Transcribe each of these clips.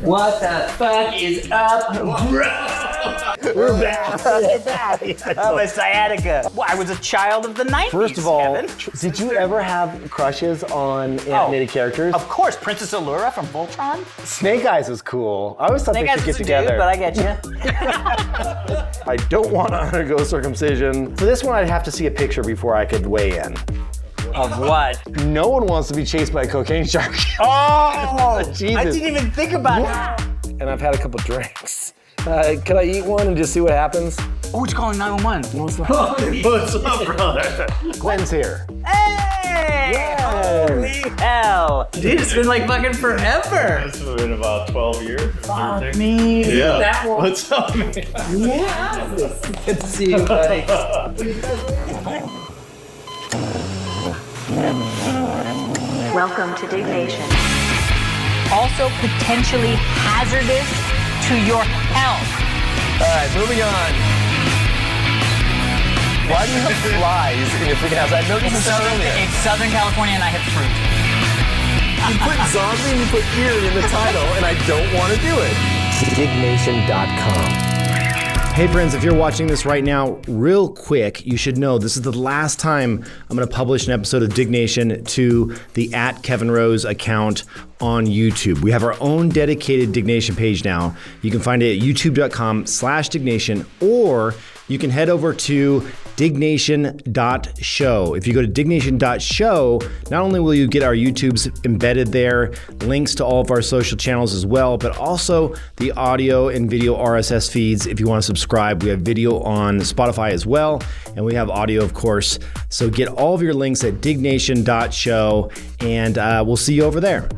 What the fuck is up, bro? We're back. We're back. Oh, my sciatica. Well, I was a child of the 90s, First of all, Kevin. did you ever have crushes on animated characters? Of course, Princess Allura from Voltron. Snake Eyes was cool. I always thought Snake they Eyes should is get a dude, together. but I get you. I don't want to undergo circumcision. For this one, I'd have to see a picture before I could weigh in. Of what? No one wants to be chased by a cocaine shark. Oh, Jesus. I didn't even think about that. And I've had a couple drinks. Can I eat one and just see what happens? Oh, it's calling 911. No, it's not. What's up, brother? Glenn's here. Hey! Yes. Holy hell. Dude, it's been like fucking forever. It's been about 12 years. Fuck me. Yeah. That one. What's up, man? Yeah. Good to see you, buddy. Welcome to Diggnation. Also potentially hazardous to your health. All right, moving on. Why do you have flies in your freaking house? I noticed this earlier. It's Southern California and I have fruit. You put zombie and you put ear in the title, and I don't want to do it. Diggnation.com. Hey friends, if you're watching this right now, real quick, you should know this is the last time I'm going to publish an episode of Diggnation to the @KevinRose account on YouTube. We have our own dedicated Diggnation page now. You can find it at youtube.com/Diggnation, or you can head over to Diggnation.show. If you go to Diggnation.show, not only will you get our YouTubes embedded there, links to all of our social channels as well, but also the audio and video RSS feeds if you want to subscribe. We have video on Spotify as well, and we have audio, of course. So get all of your links at Diggnation.show, and we'll see you over there.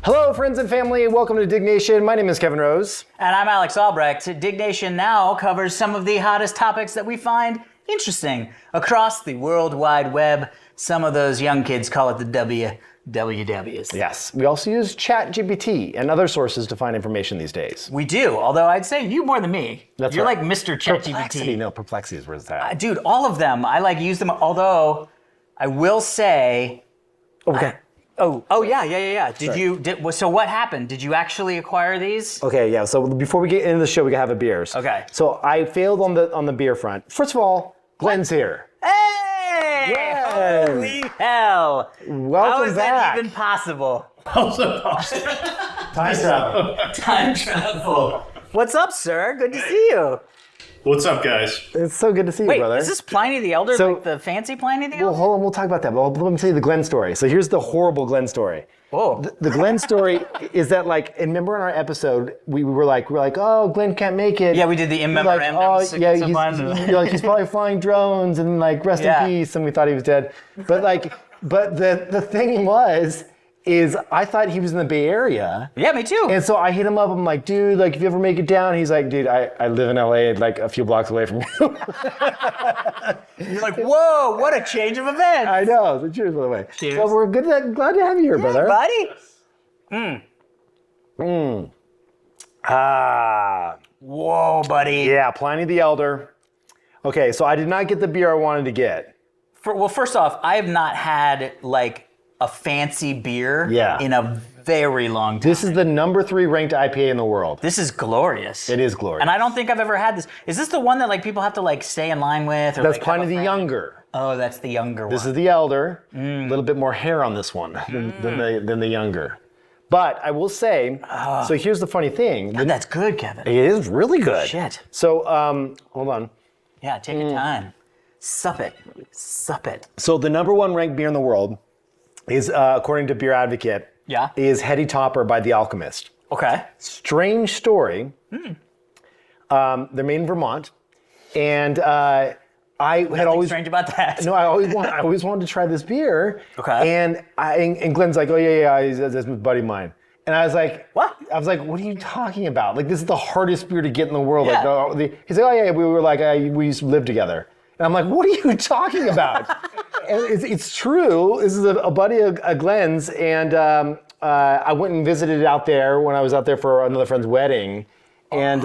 Hello, friends and family. Welcome to Diggnation. My name is Kevin Rose. And I'm Alex Albrecht. Diggnation now covers some of the hottest topics that we find interesting across the World Wide Web. Some of those young kids call it the WWWs. Yes, we also use ChatGPT and other sources to find information these days. We do, although I'd say you more than me. That's You're right. like Mr. Perplexity. ChatGPT. No, Perplexity is where it's at. Dude, all of them. I use them, although I will say... Okay. Yeah. So what happened? Did you actually acquire these? Okay, yeah. So before we get into the show, we gotta have a beers. Okay. So I failed on the beer front. First of all, Glenn's here. Hey! Yes. Holy hell! Welcome How is back. that even possible? Time travel. Time travel. What's up, sir? Good to see you. What's up, guys? It's so good to see you, Wait, brother. is this Pliny the Elder, So- like the fancy Pliny the Well, Elder? hold on. We'll talk about that. But let me tell you the Glenn story. So here's the horrible Glenn story. Whoa. The Glenn story is that, like, and remember in our episode, we were like, oh, Glenn can't make it. Yeah, we did the in We're like, memorandum. oh, yeah, someone. he's probably flying drones and like rest Yeah. in peace, and we thought he was dead. But the thing is I thought he was in the Bay Area. Yeah, me too. And so I hit him up. I'm like, dude, like, if you ever make it down, he's like, dude, I live in LA, like a few blocks away from you. You're like, whoa, what a change of events. I know. So cheers, by the way. Cheers. Well, we're glad to have you here, brother. Buddy? Whoa, buddy. Yeah, Pliny the Elder. Okay, so I did not get the beer I wanted to get. Well, first off, I have not had like a fancy beer in a very long time. This is the number 3 ranked IPA in the world. This is glorious. It is glorious. And I don't think I've ever had this. Is this the one that like people have to like stay in line with? Or, That's like, Pliny have a the friend? Younger. Oh, that's the younger one. This is the Elder. A little bit more hair on this one than the Younger. But I will say, so here's the funny thing. God, that's good, Kevin. It is really good. Shit. So, hold on. Yeah, take your time. Sup it. Sup it. So the number 1 ranked beer in the world is, according to Beer Advocate, is Heady Topper by The Alchemist. Okay. Strange story. They're made in Vermont, and I had always strange about that. No, I always wanted to try this beer. Okay. And Glenn's like, oh yeah, that's my buddy of mine. And I was like, what? I was like, what are you talking about? Like, this is the hardest beer to get in the world. Yeah. Like, he's like, oh yeah, we were like, we used to live together. And I'm like, what are you talking about? And it's true. This is a buddy of Glenn's, and I went and visited out there when I was out there for another friend's wedding. And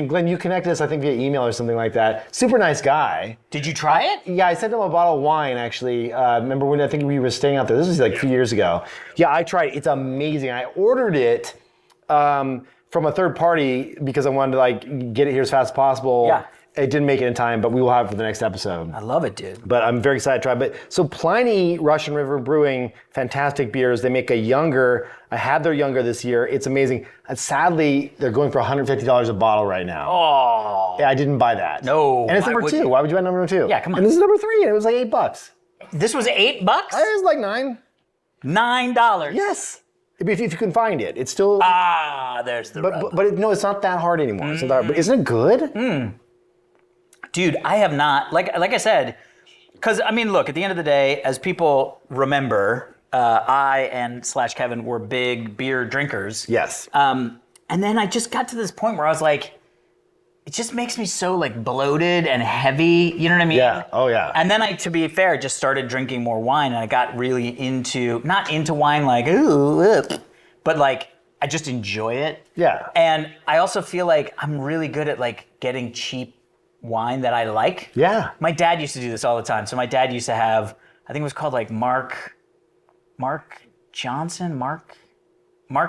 Glenn, you connected us, I think, via email or something like that. Super nice guy. Did you try it? Yeah, I sent him a bottle of wine, actually. Remember when I think we were staying out there? This was like a few years ago. Yeah, I tried it. It's amazing. I ordered it from from a third party because I wanted to like get it here as fast as possible. Yeah. It didn't make it in time, but we will have it for the next episode. I love it, dude. But I'm very excited to try. But so Pliny Russian River Brewing, fantastic beers. They make a younger. I had their younger this year. It's amazing. And sadly, they're going for $150 a bottle right now. Oh. Yeah, I didn't buy that. No, And it's why number would 2. you? Why would you buy number 2? Yeah, come on. And this is number 3, and it was like $8. This was $8? It was like 9. $9. Yes. If you can find it, it's still. There's the But, rub. but no, it's not that hard anymore. It's not that hard. But isn't it good? Dude, I have not, like I said, because I mean, look, at the end of the day, as people remember, I and / Kevin were big beer drinkers. Yes. And then I just got to this point where I was like, it just makes me so like bloated and heavy. You know what I mean? Yeah. Oh yeah. And then to be fair, just started drinking more wine, and I got really not into wine like ooh, but like I just enjoy it. Yeah. And I also feel like I'm really good at like getting cheap wine that I like. Yeah. My dad used to do this all the time. So my dad used to have, I think it was called like Mark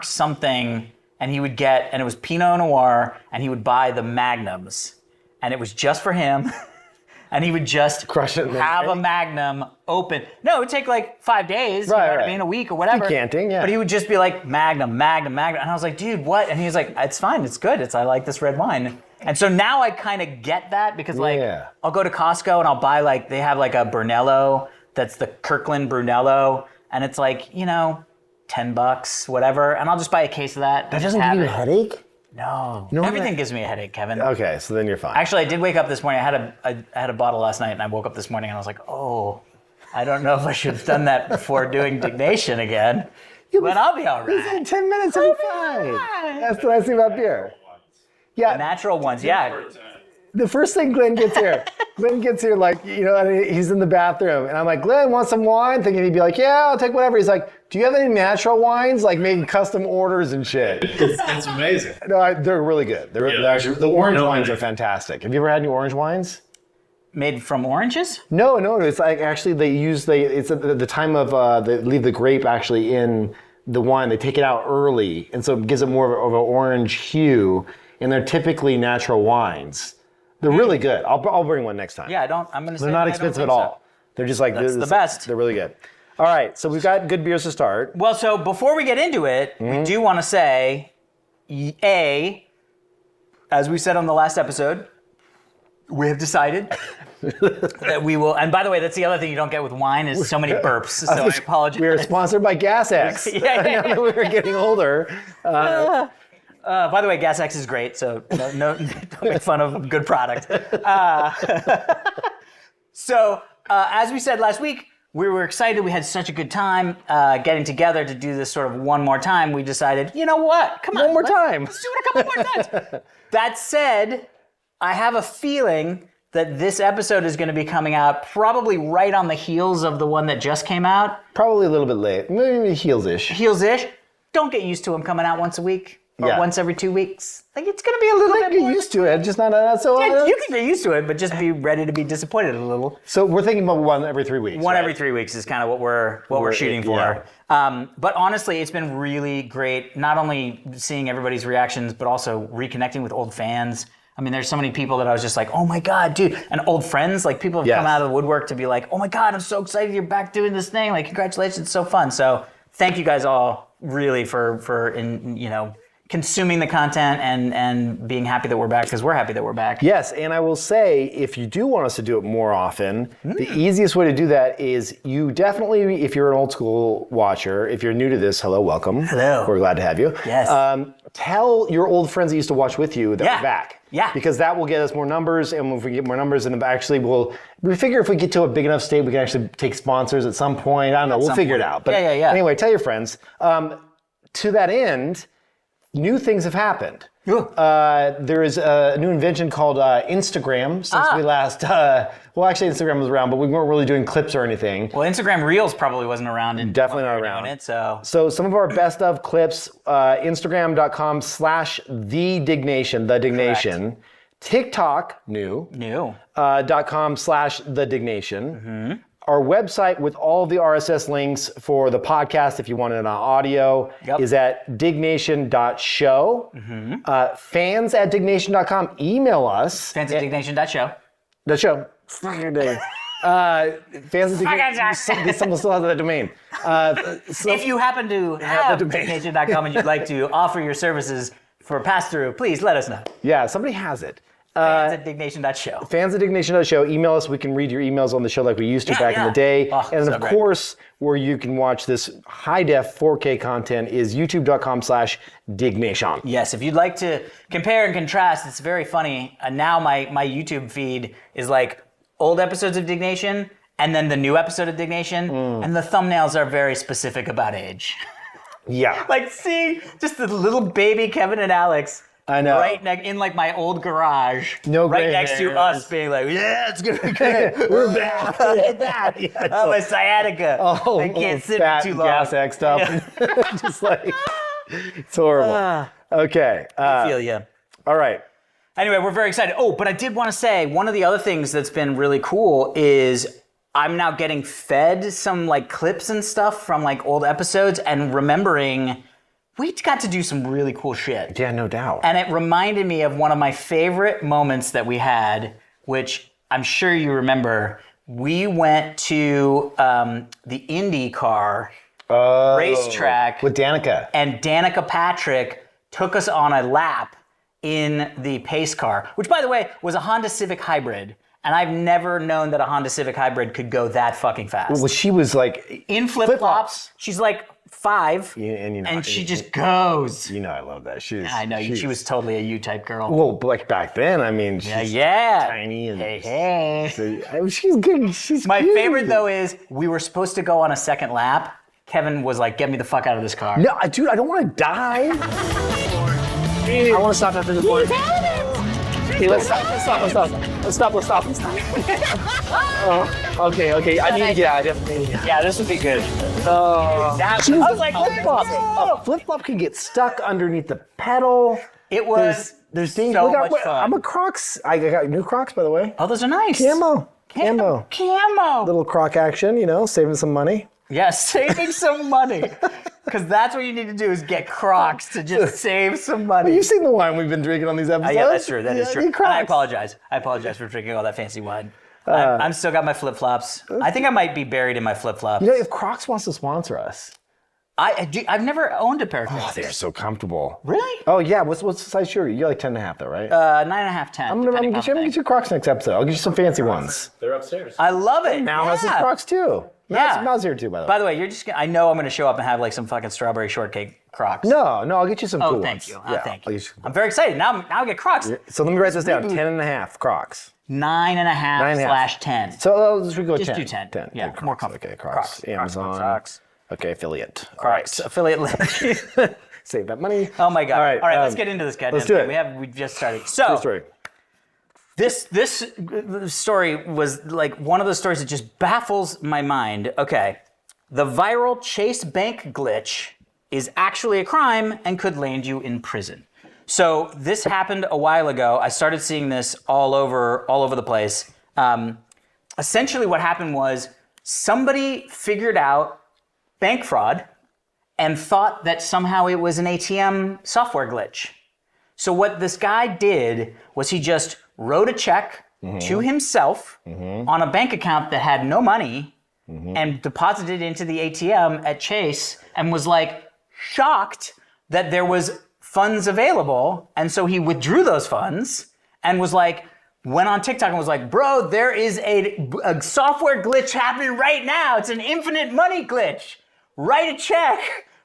something, and he would get, and it was Pinot Noir, and he would buy the Magnums, and it was just for him, and he would just Crush it in the have a day? Magnum open. No, it would take like 5 days, Right, you know what right. I mean, a week or whatever. Decanting, yeah. But he would just be like, Magnum, and I was like, dude, what? And he was like, it's fine, it's good, I like this red wine. And so now I kind of get that because like, Yeah. I'll go to Costco and I'll buy like, they have like a Brunello, that's the Kirkland Brunello, and it's like, you know, $10, whatever, and I'll just buy a case of that. That doesn't give you a headache? No. No, Everything that- gives me a headache, Kevin. Okay, so then you're fine. Actually, I did wake up this morning. I had a bottle last night, and I woke up this morning and I was like, oh, I don't know if I should have done that before doing Diggnation again. But I'll be all right. In 10 minutes, I'll be fine. That's the nice thing about beer. Yeah, Natural ones, yeah. the first thing Glenn gets here, like, you know, and he's in the bathroom, and I'm like, Glenn, want some wine? Thinking he'd be like, yeah, I'll take whatever. He's like, do you have any natural wines? Like making custom orders and shit. It's amazing. No, they're really good. They're actually, the orange No wines way. are fantastic. Have you ever had any orange wines? Made from oranges? No. It's like actually it's at the time of they leave the grape actually in the wine. They take it out early, and so it gives it more of an orange hue. And they're typically natural wines. They're really good. I'll bring one next time. Yeah, I'm gonna say They're not I don't expensive think at all. so. They're just like That's the best. They're really good. All right, so we've got good beers to start. Well, so before we get into it, we do want to say, as we said on the last episode, we have decided that we will, and by the way, that's the other thing you don't get with wine is so many burps, so I apologize. We are sponsored by Gas X. Yeah. Now that we are getting older. By the way, Gas X is great, so no don't make fun of a good product. So, as we said last week, we were excited. We had such a good time getting together to do this sort of one more time. We decided, you know what? Come on. One more time. Let's do it a couple more times. That said, I have a feeling that this episode is going to be coming out probably right on the heels of the one that just came out. Probably a little bit late. Maybe heels-ish. Heels-ish. Don't get used to them coming out once a week or Yeah. once every 2 weeks. Like, it's going to be a little bit Get more. used to it, just not so. Yeah, you can get used to it, but just be ready to be disappointed a little. So we're thinking about one every 3 weeks. One right? every 3 weeks is kind of what we're shooting for. yeah. But honestly, it's been really great, not only seeing everybody's reactions, but also reconnecting with old fans. I mean, there's so many people that I was just like, oh my God, dude. And old friends, like people have Yes. come out of the woodwork to be like, oh my God, I'm so excited you're back doing this thing. Like, congratulations, it's so fun. So thank you guys all really for consuming the content and being happy that we're back, because we're happy that we're back. Yes, and I will say, if you do want us to do it more often, the easiest way to do that is you definitely, if you're an old school watcher, if you're new to this, hello, welcome. Hello. We're glad to have you. Yes. Tell your old friends that used to watch with you that Yeah. we're back. Yeah. Because that will get us more numbers, and if we get more numbers, and actually we figure if we get to a big enough state, we can actually take sponsors at some point. I don't know, we'll some figure it point. out. But Yeah. anyway, tell your friends. To that end, new things have happened. There is a new invention called Instagram since we last, well, actually Instagram was around, but we weren't really doing clips or anything. Well, Instagram Reels probably wasn't around. Definitely when not we were around. doing it, so. So some of our best of clips, Instagram.com/thedignation, the Diggnation. TikTok, new. New. .com/thedignation. Our website with all of the RSS links for the podcast, if you want it on audio, is at diggnation.show. Fans at diggnation.com. Email us. Fans at diggnation.show. The show. Fucking day. Fans at diggnation. Someone still has that domain. If you happen to have diggnation.com and you'd like to offer your services for pass-through, please let us know. Yeah, somebody has it. Fans at diggnation.show. Fans at diggnation.show. Email us. We can read your emails on the show like we used to back in the day. Oh, and so of great. course, where you can watch this high-def 4K content is youtube.com/diggnation. Yes, if you'd like to compare and contrast, it's very funny. Now my YouTube feed is like old episodes of Diggnation and then the new episode of Diggnation, and the thumbnails are very specific about age. Yeah. Like, see, just the little baby Kevin and Alex. I know. Right in like my old garage. No right gray next hairs. to us being like, yeah, it's gonna be good. We're back. Look at that. Yeah, Oh, my sciatica. I can't sit fat for too long. gas X'd up. Just like, it's horrible. Okay. I feel you. All right. Anyway, we're very excited. Oh, but I did want to say, one of the other things that's been really cool is I'm now getting fed some like clips and stuff from like old episodes and remembering we got to do some really cool shit. Yeah, no doubt. And it reminded me of one of my favorite moments that we had, which I'm sure you remember. We went to the IndyCar racetrack. With Danica. And Danica Patrick took us on a lap in the pace car, which, by the way, was a Honda Civic Hybrid. And I've never known that a Honda Civic Hybrid could go that fucking fast. Well, she was like... In flip-flops. She's like 5, and she just goes. You know I love that. I know, she was totally a U-type girl. Well, like back then, I mean, she's tiny and... Hey. So, she's good. She's My cute. favorite, though, is we were supposed to go on a second lap. Kevin was like, get me the fuck out of this car. No, dude, I don't want to die. I want to stop after the board. Okay, let's stop. Okay, I need to get out. Yeah, this would be good. I was like, flip-flop. A flip-flop can get stuck underneath the pedal. It was there's so danger. much fun. I'm a Crocs. I got new Crocs, by the way. Oh, those are nice. Camo. Camo. Little Croc action, saving some money. Yeah, saving some money. Because that's what you need to do is get Crocs to just save some money. You've seen the wine we've been drinking on these episodes. Yeah, that's true. That is true. need And Crocs. I apologize. I apologize for drinking all that fancy wine. I'm still got my flip-flops. I think I might be buried in my flip-flops. If Crocs wants to sponsor us. I've never owned a pair of Oh, Crocs. they're so comfortable. Really? Oh, yeah. What's the size shoe? You're like 10.5 though, right? 9.5, 10. I'm gonna get you Crocs next episode. I'll get you some fancy ones. They're upstairs. I love it. Mal has his Crocs too. Mal's here too, by the way. By the way, I know I'm going to show up and have like some fucking strawberry shortcake Crocs. No, I'll get you some cool ones. Thank you. Yeah, Thank I'll you. get you- I'm very excited. Now I get Crocs. So let me write this down. 10.5 Crocs. 9.5/10. So let's go Just 10. do 10. 10. Yeah, Crocs. more comfortable. Okay, Crocs. Amazon. Crocs. Okay, affiliate. Crocs. Affiliate link. Save that money. Oh my God. All right, let's get into this goddamn let's do thing. it. We just started. So Story. this story was like one of those stories that just baffles my mind. Okay. The viral Chase Bank glitch is actually a crime and could land you in prison. So this happened a while ago. I started seeing this all over the place. Essentially what happened was somebody figured out bank fraud and thought that somehow it was an ATM software glitch. So what this guy did was he just wrote a check to himself on a bank account that had no money and deposited it into the ATM at Chase and was like shocked that there was funds available. And so he withdrew those funds and was like, went on TikTok and was like, bro, there is a software glitch happening right now. It's an infinite money glitch. Write a check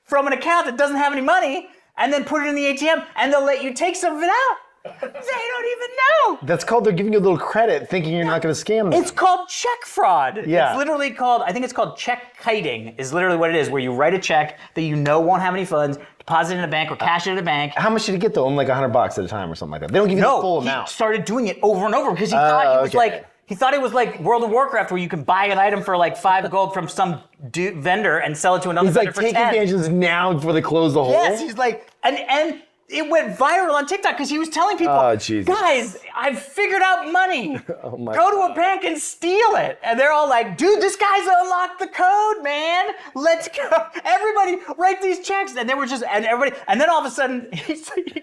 from an account that doesn't have any money and then put it in the ATM and they'll let you take some of it out. They don't even know. That's called they're giving you a little credit thinking you're not going to scam them. It's called check fraud. Yeah. It's literally called, I think it's called check kiting is literally what it is, where you write a check that you know won't have any funds, deposit it in a bank or cash it at a bank. How much did he get though? Like $100 at a time or something like that. They don't give you the full amount. He started doing it over and over because he thought it was okay. like, he thought it was like World of Warcraft where you can buy an item for like 5 gold from some vendor and sell it to another He's vendor like for taking 10. advantage of this now before they close the hole. Yes, he's like, and it went viral on TikTok because he was telling people, Oh, Jesus. guys, I've figured out money. Oh, my Go to a bank and steal it. And they're all like, dude, this guy's unlocked the code, man. Let's go. Everybody write these checks. And they were just, and everybody, and then all of a sudden he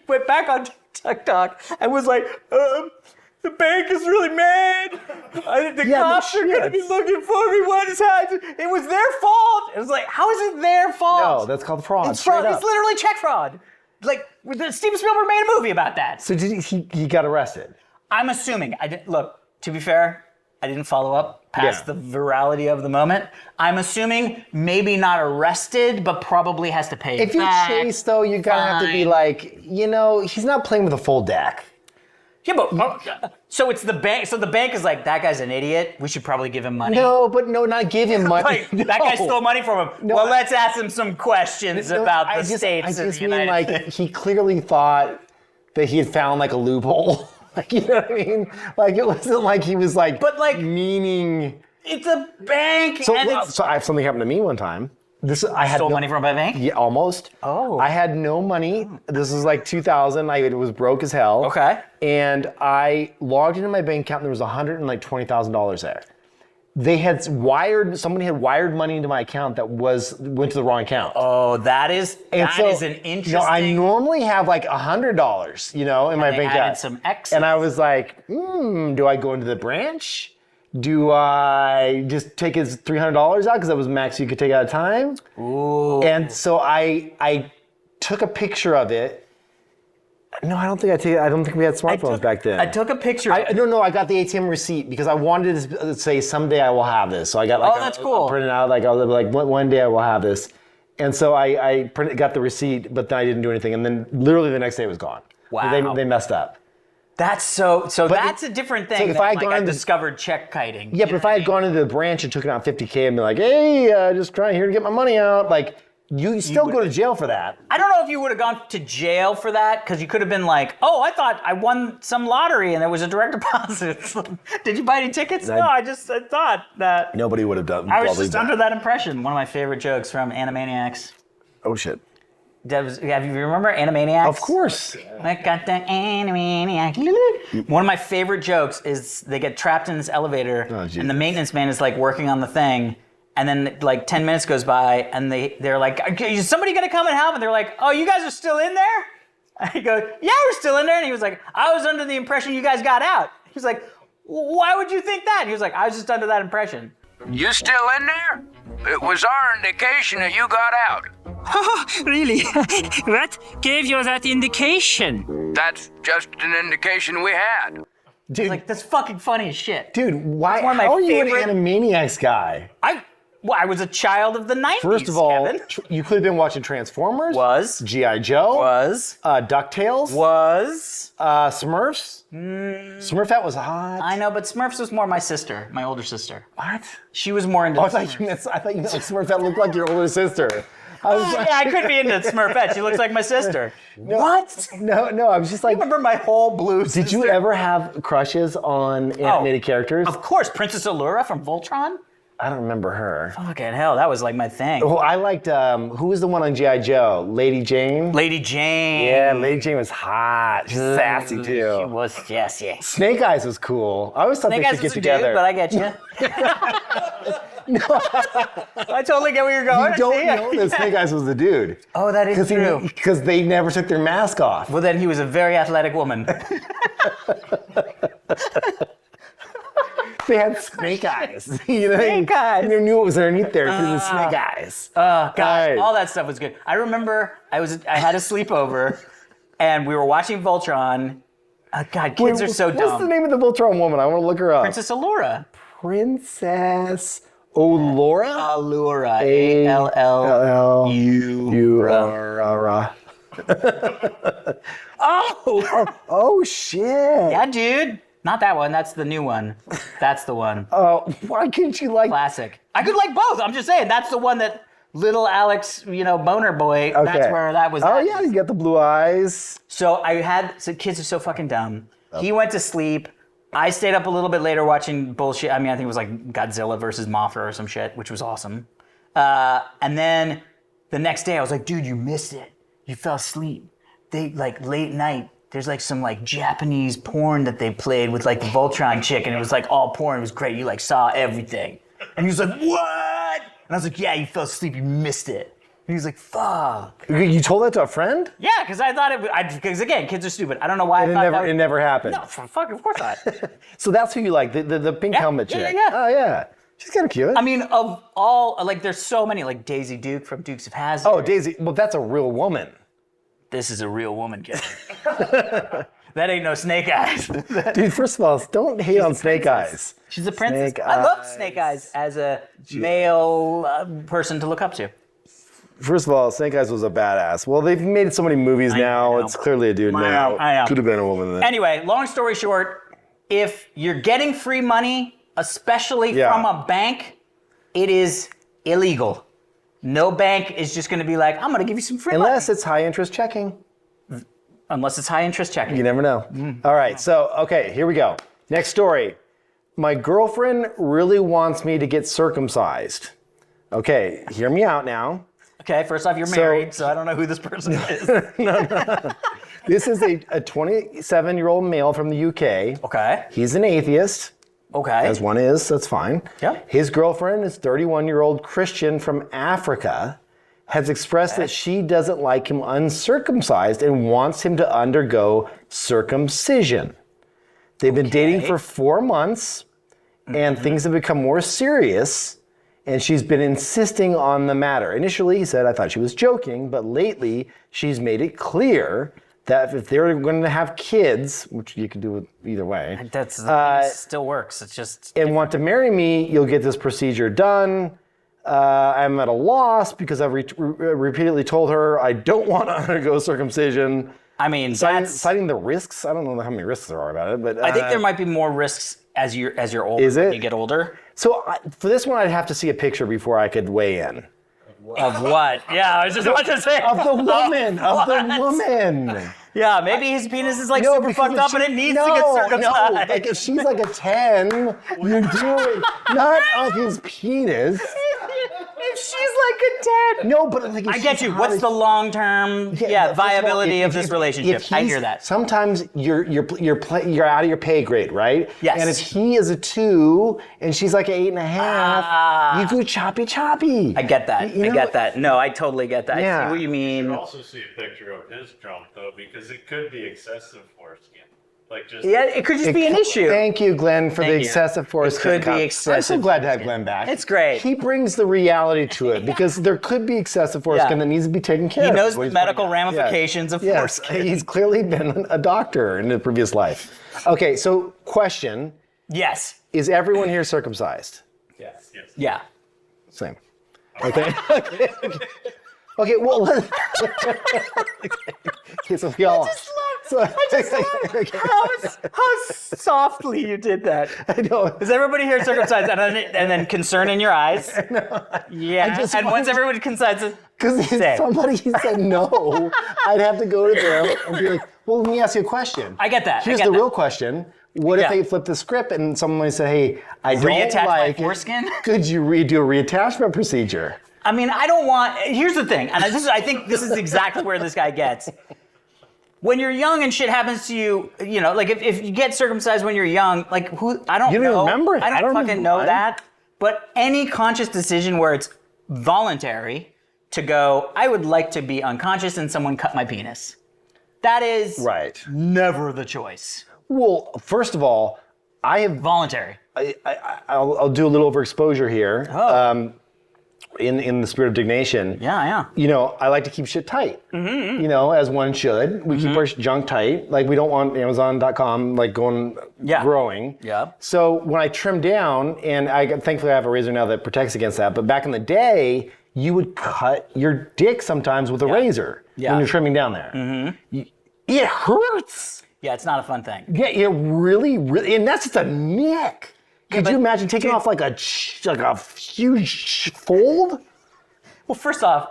went back on TikTok and was like, the bank is really mad. The cops are going to be looking for me. What is happening? It was their fault. It was like, how is it their fault? No, that's called fraud. It's fraud. It's literally check fraud. Like, Steven Spielberg made a movie about that. So he got arrested? I'm assuming. Look, to be fair, I didn't follow up past the virality of the moment. I'm assuming maybe not arrested, but probably has to pay If you back. chase, though, you gotta have to be like, he's not playing with a full deck. Yeah, but so it's the bank. So the bank is like, that guy's an idiot. We should probably give him money. No, not give him money. Like, that guy stole money from him. No, well, let's ask him some questions about the states. I just in mean the United like he clearly thought that he had found like a loophole. Like, you know what I mean? Like it wasn't like he was like, meaning. It's a bank. So, and so I have something happened to me one time. I had stole money from a bank? Yeah, almost. Oh. I had no money. This was like 2000. I was broke as hell. Okay. And I logged into my bank account and there was $120,000 there. Somebody had wired money into my account that went to the wrong account. Oh, that is an interesting. I normally have like $100, in my bank account. Added some X's. And I was like, do I go into the branch? Do I just take his $300 out because that was the max you could take at a time? Ooh. And so I took a picture of it. No, I don't think we had smartphones back then. I took a picture. No, I got the ATM receipt because I wanted to say someday I will have this. So I got that's cool. Printed out I was like one day I will have this. And so I got the receipt, but then I didn't do anything. And then literally the next day it was gone. Wow. They messed up. That's so that's a different thing than I discovered check kiting. Yeah, but if I had gone into the branch and taken out $50K and been like, hey, just trying here to get my money out, like, you still go to jail for that. I don't know if you would have gone to jail for that because you could have been like, oh, I thought I won some lottery and there was a direct deposit. Did you buy any tickets? No, I thought that. Nobody would have done. I was just under that impression. One of my favorite jokes from Animaniacs. Oh shit. Have you remember Animaniacs? Of course. I got the Animaniacs. One of my favorite jokes is they get trapped in this elevator and the maintenance man is like working on the thing. And then like 10 minutes goes by and they're like, is somebody gonna come and help? And they're like, oh, you guys are still in there? And he goes, yeah, we're still in there. And he was like, I was under the impression you guys got out. He was like, why would you think that? And he was like, I was just under that impression. You still in there? It was our indication that you got out. Oh, really? What gave you that indication? That's just an indication we had. Dude, Like, that's fucking funny as shit. dude, why? one of my How are you favorite- an Animaniacs guy? I was a child of the 90s, First of all, Kevin. you could have been watching Transformers. Was. G.I. Joe. Was. DuckTales. Was. Smurfs. Smurfette was hot. I know, but Smurfs was more my sister, my older sister. What? She was more into Oh, I Smurfs. thought you meant like Smurfette looked like your older sister. I was like, Yeah, I could be into Smurfette. She looks like my sister. What? no, I was just like, Remember my whole blue sister? did you ever have crushes on animated characters? Of course, Princess Allura from Voltron? I don't remember her. Fucking hell, that was like my thing. Oh, I liked, who was the one on G.I. Joe? Lady Jane? Lady Jane. Yeah, Lady Jane was hot. She's sassy, She too. was, yes. Snake Eyes was cool. I always thought Snake they Eyes should was get a dude, together. but I get you. I totally get where you're going. You don't See? know that Snake Eyes was the dude. Oh, that is true. Because they never took their mask off. Well, then he was a very athletic woman. They had snake eyes. Snake eyes. You never knew what was underneath there because it was snake eyes. Gosh, Right. all that stuff was good. I remember I had a sleepover, and we were watching Voltron. God, kids are so dumb. What's the name of the Voltron woman? I want to look her up. Princess Allura. Princess Allura? Allura. A-L-L-U-R-A. Oh, shit. Yeah, dude. Not that one. That's the new one. That's the one. Oh, why couldn't you like... Classic. I could like both. I'm just saying. That's the one that little Alex, boner boy. Okay. That's where that was. Oh, yeah, you got the blue eyes. So kids are so fucking dumb. He went to sleep. I stayed up a little bit later watching bullshit. I mean, I think it was like Godzilla versus Mothra or some shit, which was awesome. And then the next day I was like, dude, you missed it. You fell asleep. they like late night. There's like some like Japanese porn that they played with like the Voltron chick, and it was like all porn. It was great. You like saw everything. And he was like, what? And I was like, yeah, you fell asleep. You missed it. And he was like, fuck. You told that to a friend? Yeah, because I thought because again, kids are stupid. I don't know why I thought It never happened. No, fuck, of course not. So that's who you like, the pink helmet chick. Yeah. Oh, yeah. She's kind of cute. I mean, of all, like, there's so many, like Daisy Duke from Dukes of Hazzard. Oh, Daisy. Well, that's a real woman. This is a real woman, kid. That ain't no Snake Eyes. Dude, first of all, don't hate on Snake Eyes. She's a princess. Snake I love Eyes. Snake Eyes as a male person to look up to. First of all, Snake Eyes was a badass. Well, they've made so many movies now. know. It's clearly a dude now. I know. Could have been a woman then. Anyway, long story short, if you're getting free money, especially from a bank, it is illegal. No bank is just going to be like, I'm going to give you some free Unless money. it's high interest checking. Unless it's high interest checking. You never know. All right, so, okay, here we go. Next story. My girlfriend really wants me to get circumcised. Okay, hear me out now. Okay, first off, you're married, so I don't know who this person is. This is a 27-year-old male from the UK. Okay. He's an atheist, Okay. as one is, that's fine. Yeah. His girlfriend is 31-year-old Christian from Africa, has expressed that she doesn't like him uncircumcised and wants him to undergo circumcision. They've been dating for 4 months, and things have become more serious, and she's been insisting on the matter. Initially, he said, I thought she was joking, but lately, she's made it clear that if they're going to have kids, which you can do it either way, That's still works. It's just and want to marry me, you'll get this procedure done. I'm at a loss because I've repeatedly told her I don't want to undergo circumcision. I mean, Citing the risks. I don't know how many risks there are about it, but I think there might be more risks as you're older. Is it? When you get older. So for this one, I'd have to see a picture before I could weigh in. Of what? Yeah, I was just about to say. Of the woman. Of the woman. Yeah, maybe his penis is like No, super because fucked if up she- and it needs to get circumcised. No, like if she's like a 10, you do it. Not on his penis. If she's like a 10. No, but like if I get she's you. hot What's as- the long-term Yeah, first of all, viability if- of this if- relationship? if I he's- hear that. Sometimes you're out of your pay grade, right? Yes. And if he is a 2 and she's like an 8.5, you go choppy. I get that. You I know? get that. No, I totally get that. I Yeah. see what you You mean. also see a picture of his junk though, because it could be excessive foreskin. Like just Yeah, it could just be an issue. Thank you, Glenn, for Thank the you. excessive foreskin. It could be comment. I'm so excessive glad to have foreskin. Glenn back. It's great. He brings the reality to it because there could be excessive foreskin Yeah. that needs to be taken care He of. knows is what the he's medical pointing out. ramifications of Yes, foreskin. he's clearly been a doctor in a previous life. Okay, so question. Yes. Is everyone here circumcised? yes. Yeah. Same. Okay. Okay, well, okay, so we all. How softly you did that. I know. Is everybody here circumcised? And then concern in your eyes. Yeah. just And once wanted- everybody concise, Because if Same. somebody said no, I'd have to go to them and be like, well, let me ask you a question. I get that. I Here's get the that. real question. What if Yeah. they flip the script and someone say, hey, I don't Reattach my like foreskin? it. Could you redo a reattachment procedure? I mean, I don't want. Here's the thing, and I think this is exactly where this guy gets. When you're young and shit happens to you, you know, like if you get circumcised when you're young, like who? I don't You don't know. remember it. I don't fucking remember know mine. that. But any conscious decision where it's voluntary to go, I would like to be unconscious and someone cut my penis. That is Right. never the choice. Well, first of all, I have Voluntary. I'll do a little overexposure here. Oh. In the spirit of Diggnation. Yeah. You know, I like to keep shit tight. Mm-hmm. You know, as one should. We keep our junk tight. Like we don't want Amazon.com like growing. Yeah. So when I trim down, and thankfully I have a razor now that protects against that. But back in the day, you would cut your dick sometimes with a razor when you're trimming down there. Mm-hmm. It hurts. Yeah, it's not a fun thing. Yeah, it really, and that's just a nick. Could but- you imagine taking off like a huge fold? Well, first off,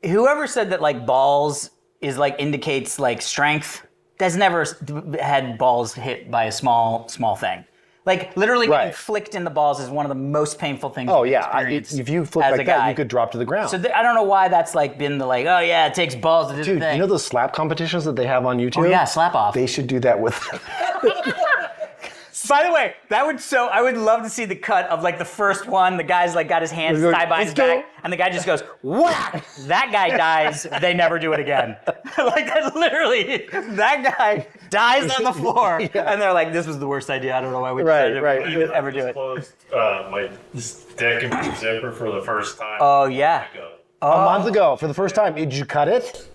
whoever said that like balls is like indicates like strength has never had balls hit by a small thing. Like literally getting Right. flicked in the balls is one of the most painful things. Oh you yeah, can experience if you flip as like a that, guy. you could drop to the ground. So I don't know why that's like been the like, oh yeah, it takes balls to do the Dude, thing. you know those slap competitions that they have on YouTube? Oh yeah, slap off. They should do that with. By the way, I would love to see the cut of like the first one. The guy's like got his hands Let's go. tied behind his Let's go. back, and the guy just goes whack. That guy dies. They never do it again. Like that, literally, that guy dies on the floor, and they're like, "This was the worst idea. I don't know why we decided to even ever do it." Closed my deck and zipper for the first time. Oh yeah. A month ago, for the first time, did you cut it?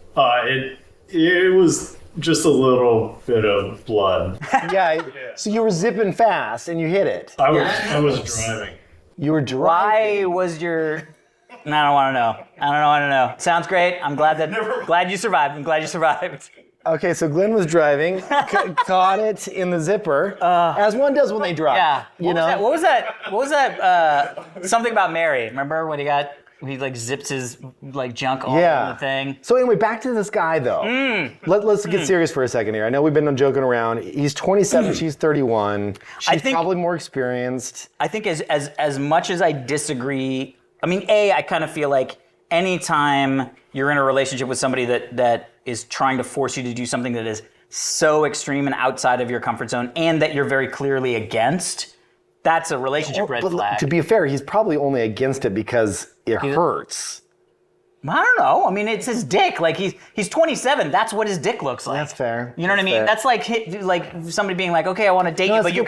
It was just a little bit of blood. Yeah. So you were zipping fast and you hit it. I was driving. You were driving. Why was your? I don't want to know. I don't want to know. Sounds great. I'm glad you survived. I'm glad you survived. Okay, so Glenn was driving, caught it in the zipper, as one does when they drive. Yeah. You know. What was that? Something about Mary. Remember when he like zips his like junk all over the thing? So anyway, back to this guy though. Let's get serious for a second here. I know we've been joking around. He's 27, she's 31. She's probably more experienced. I think as much as I disagree, I mean, I kind of feel like anytime you're in a relationship with somebody that is trying to force you to do something that is so extreme and outside of your comfort zone and that you're very clearly against, that's a relationship red flag. To be fair, he's probably only against it because it hurts. I don't know. I mean, it's his dick. Like he's 27. That's what his dick looks like. That's fair. You know what I mean? Fair. That's like somebody being like, okay, I want to date you, but you've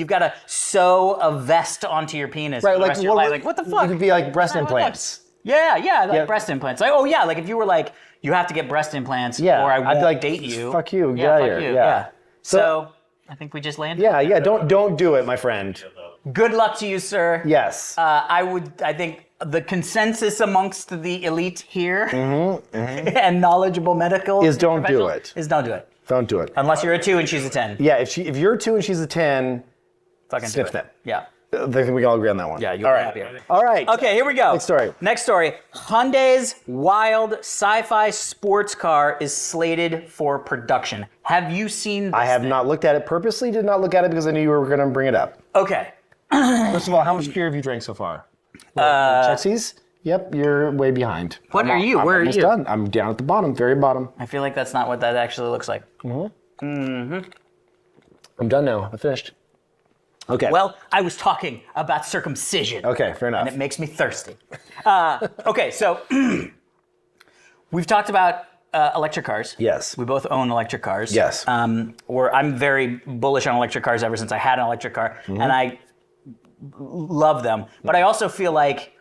got to sew a vest onto your penis for the rest of your life. Like, what the fuck? It could be like breast implants. Yeah, breast implants. Like, oh yeah, like if you were like, you have to get breast implants, or I won't like, date you. Fuck you. Yeah, Get out fuck of here. you. Yeah. Yeah. So I think we just landed. Yeah. Don't do it, my friend. Good luck to you, sir. Yes. I think the consensus amongst the elite here and knowledgeable medical Is don't do professionals it. Is don't do it. Don't do it. Unless you're a 2 and she's a 10. Yeah, if you're 2 and she's a 10, Fucking snip do it. snip. Yeah. I think we can all agree on that one. Yeah, you'll all be right. happier. All right. Okay, here we go. Next story. Hyundai's wild sci-fi sports car is slated for production. Have you seen this I have thing? not looked at it purposely, did not look at it because I knew you were going to bring it up. Okay. First of all, how much beer have you drank so far? Chexies? Yep, you're way behind. What are you? Where are almost you? done. I'm down at the bottom, very bottom. I feel like that's not what that actually looks like. I'm done now. I finished. Okay. Well, I was talking about circumcision. Okay, fair enough. And it makes me thirsty. Okay, so we've talked about electric cars. Yes. We both own electric cars. Yes. I'm very bullish on electric cars ever since I had an electric car, and I love them. But I also feel like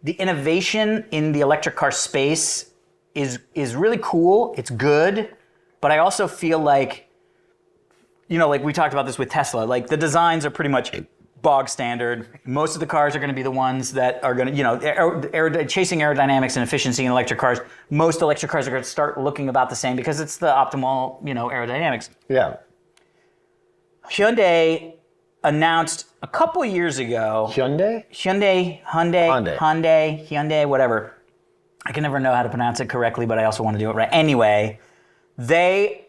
the innovation in the electric car space is really cool. It's good, but I also feel like, like we talked about this with Tesla, like the designs are pretty much bog standard. Most of the cars are going to be the ones that are going to, chasing aerodynamics and efficiency in electric cars. Most electric cars are going to start looking about the same because it's the optimal, aerodynamics. Yeah. Hyundai announced a couple years ago. Hyundai, whatever. I can never know how to pronounce it correctly, but I also want to do it right. Anyway, they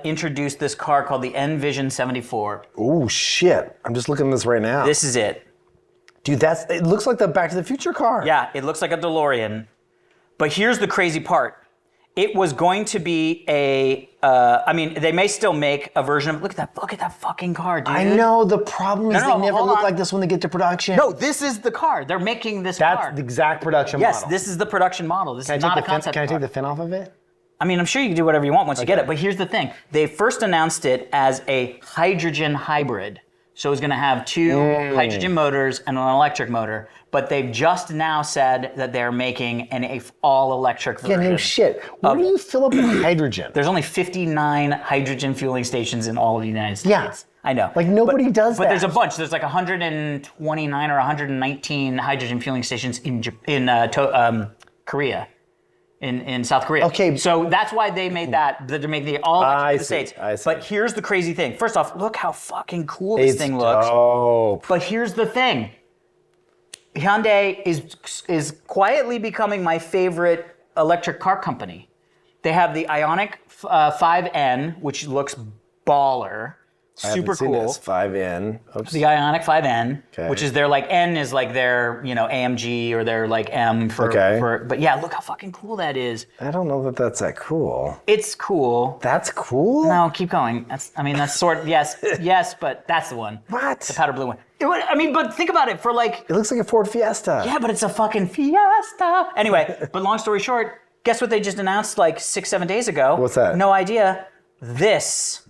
introduced this car called the Envision 74. Oh shit! I'm just looking at this right now. This is it. Dude, it looks like the Back to the Future car. Yeah, it looks like a DeLorean. But here's the crazy part. It was going to be they may still make a version of, look at that fucking car, dude. I know, the problem is No, they never hold look on. like this when they get to production. No, this is the car. They're making this car. That's the exact production Yes, model. this is the production model. This Can is I not a take the fin? concept Can I car. take the fin off of it? I mean, I'm sure you can do whatever you want once you get it, but here's the thing. They first announced it as a hydrogen hybrid. So it's going to have 2 hydrogen motors and an electric motor, but they've just now said that they're making an all-electric version. Yeah, no shit. Where do you fill up with hydrogen? There's only 59 hydrogen fueling stations in all of the United States. Yeah. I know. Like, nobody does But that. there's a bunch. There's like 129 or 119 hydrogen fueling stations in Korea. In South Korea. Okay. So that's why they made that. They're making the all electric I for the see, States. I see. But here's the crazy thing. First off, look how fucking cool this thing looks. Dope. But here's the thing. Hyundai is quietly becoming my favorite electric car company. They have the Ioniq 5N, which looks baller. Super cool. 5N. Oops. The Ioniq 5N, Okay. which is their like N is like their AMG or their like M for. But yeah, look how fucking cool that is. I don't know that that's that cool. It's cool. That's cool? No, keep going. That's yes, but that's the one. What? The powder blue one. But think about it for like. It looks like a Ford Fiesta. Yeah, but it's a fucking Fiesta. Anyway, but long story short, guess what they just announced like 6-7 days ago? What's that? No idea. This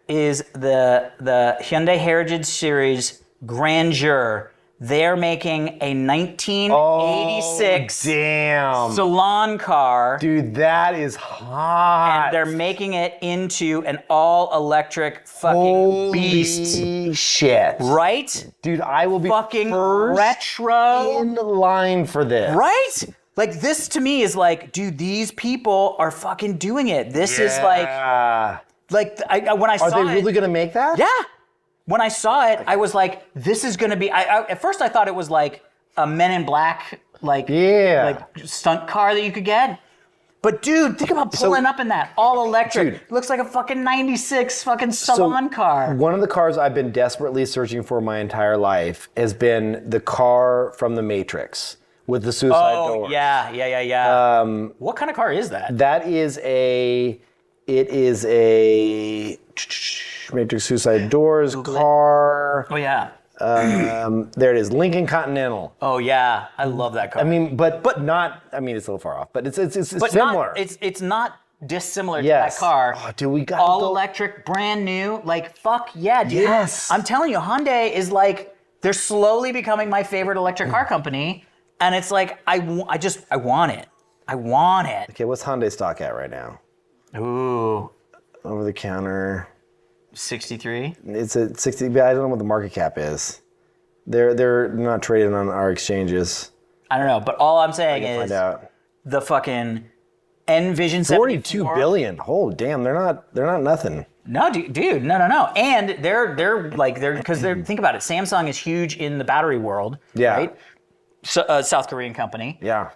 is the Hyundai Heritage Series Grandeur. They're making a 1986 salon car. Dude, that is hot. And they're making it into an all-electric fucking beast. Holy shit. Right? Dude, I will be Fucking first retro. in line for this. Right? Like, this to me is like, dude, these people are fucking doing it. This is like when I saw it. Are they really going to make that? Yeah. When I saw it, I was like, this is going to be, at first I thought it was like a Men in Black, like stunt car that you could get. But dude, think about pulling up in that, all electric. Dude, looks like a fucking 96 fucking salon car. One of the cars I've been desperately searching for my entire life has been the car from The Matrix with the suicide door. Oh, yeah. What kind of car is that? It is a Matrix Suicide Doors car. Oh, yeah. There it is, Lincoln Continental. Oh, yeah. I love that car. I mean, but not, I mean, it's a little far off, but it's but similar. It's not dissimilar to that car. Oh, dude, we got all electric, brand new. Like, fuck yeah, dude. Yes. I'm telling you, Hyundai is like, they're slowly becoming my favorite electric car company. And it's like, I want it. I want it. Okay, what's Hyundai stock at right now? Ooh. Over the counter. 63? It's at 60, but I don't know what the market cap is. They're not traded on our exchanges. I don't know, but all I'm saying is Find out. the fucking Envision 42 74. billion. Oh, damn, they're not nothing. No, dude, no. And they're think about it. Samsung is huge in the battery world. Yeah. Right? So, South Korean company. Yeah.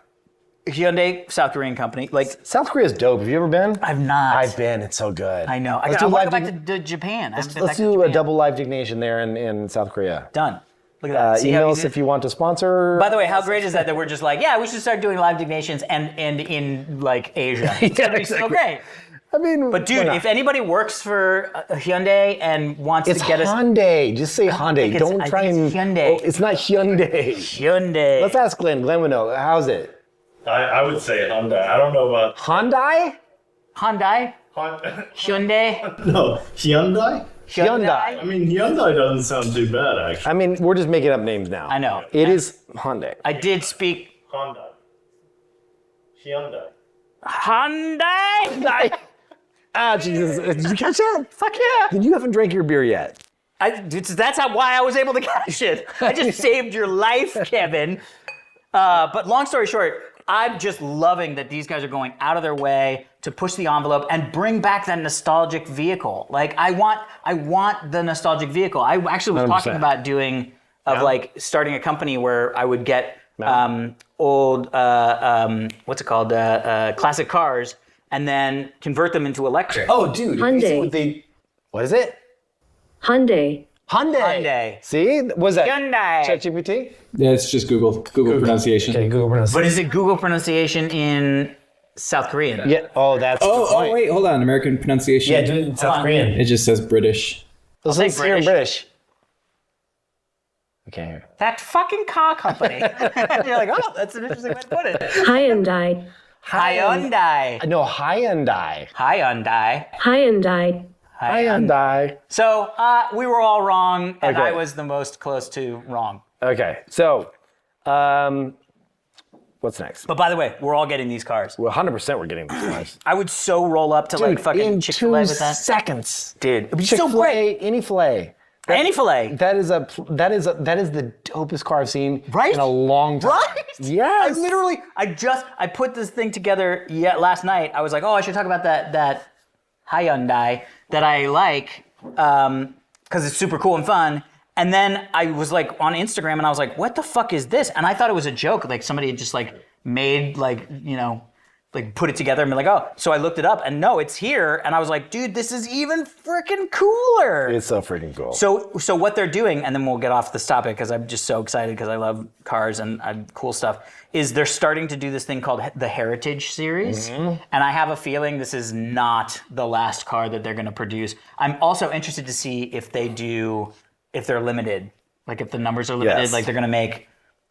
Hyundai, South Korean company. Like, South Korea's dope. Have you ever been? I've not. I've been. It's so good. I know. I Let's want do to go back to Japan. Let's do a double live Diggnation there in South Korea. Done. Look at that. See how Emails easy- if you want to sponsor. By the way, how great is that we're just like, yeah, we should start doing live Dignations and in like Asia. It's gonna be so great. I mean, But dude, if anybody works for Hyundai and wants to get us Hyundai. Just say Hyundai. Don't I try think and. it's Hyundai. Oh, it's not Hyundai. Hyundai. Let's ask Glenn. Glenn would know. How's it? I would say Hyundai. I don't know about Hyundai? Hyundai? Hyundai? No, Hyundai? Hyundai. I mean, Hyundai doesn't sound too bad, actually. I mean, we're just making up names now. I know. It is Hyundai. I did speak Hyundai. Hyundai. Ah, Jesus. Did you catch that? Fuck yeah. Then you haven't drank your beer yet. That's why I was able to catch it. I just saved your life, Kevin. But long story short, I'm just loving that these guys are going out of their way to push the envelope and bring back that nostalgic vehicle. Like, I want the nostalgic vehicle. I actually was 100%. talking about like starting a company where I would get old what's it called, classic cars, and then convert them into electric. Oh, dude. Hyundai. What is it? Hyundai. Hyundai. See? What is that? Hyundai. ChatGPT? Yeah, it's just Google pronunciation. Okay, Google pronunciation. But is it Google pronunciation in South Korean? Yeah. Oh, that's the Oh, point. wait, hold on. American pronunciation. Yeah, do it in South Korean. It just says British. Let's say hear in British. Okay, here. That fucking car company. You're like, oh, that's an interesting way to put it. Hyundai. Hyundai. No, Hyundai. Hyundai. Hyundai. Hyundai. So we were all wrong, and Okay. I was the most close to wrong. Okay, so what's next? But by the way, we're all getting these cars. Well, 100% we're getting these cars. I would so roll up to like fucking in Chick-fil-A 2 with that. seconds. Dude, it'd be so Chick-fil-A, great. any filet. Any filet. That is the dopest car I've seen Right? in a long time. Right? Yes. I put this thing together last night. I was like, oh, I should talk about that Hyundai that I like because it's super cool and fun. And then I was like on Instagram and I was like, what the fuck is this? And I thought it was a joke. Like somebody had just like made like, like put it together and be like, oh, so I looked it up and no, it's here. And I was like, dude, this is even freaking cooler. It's so freaking cool. So what they're doing, and then we'll get off this topic because I'm just so excited because I love cars and cool stuff, is they're starting to do this thing called the Heritage Series. And I have a feeling this is not the last car that they're going to produce. I'm also interested to see if they're limited. Like if the numbers are limited, like they're going to make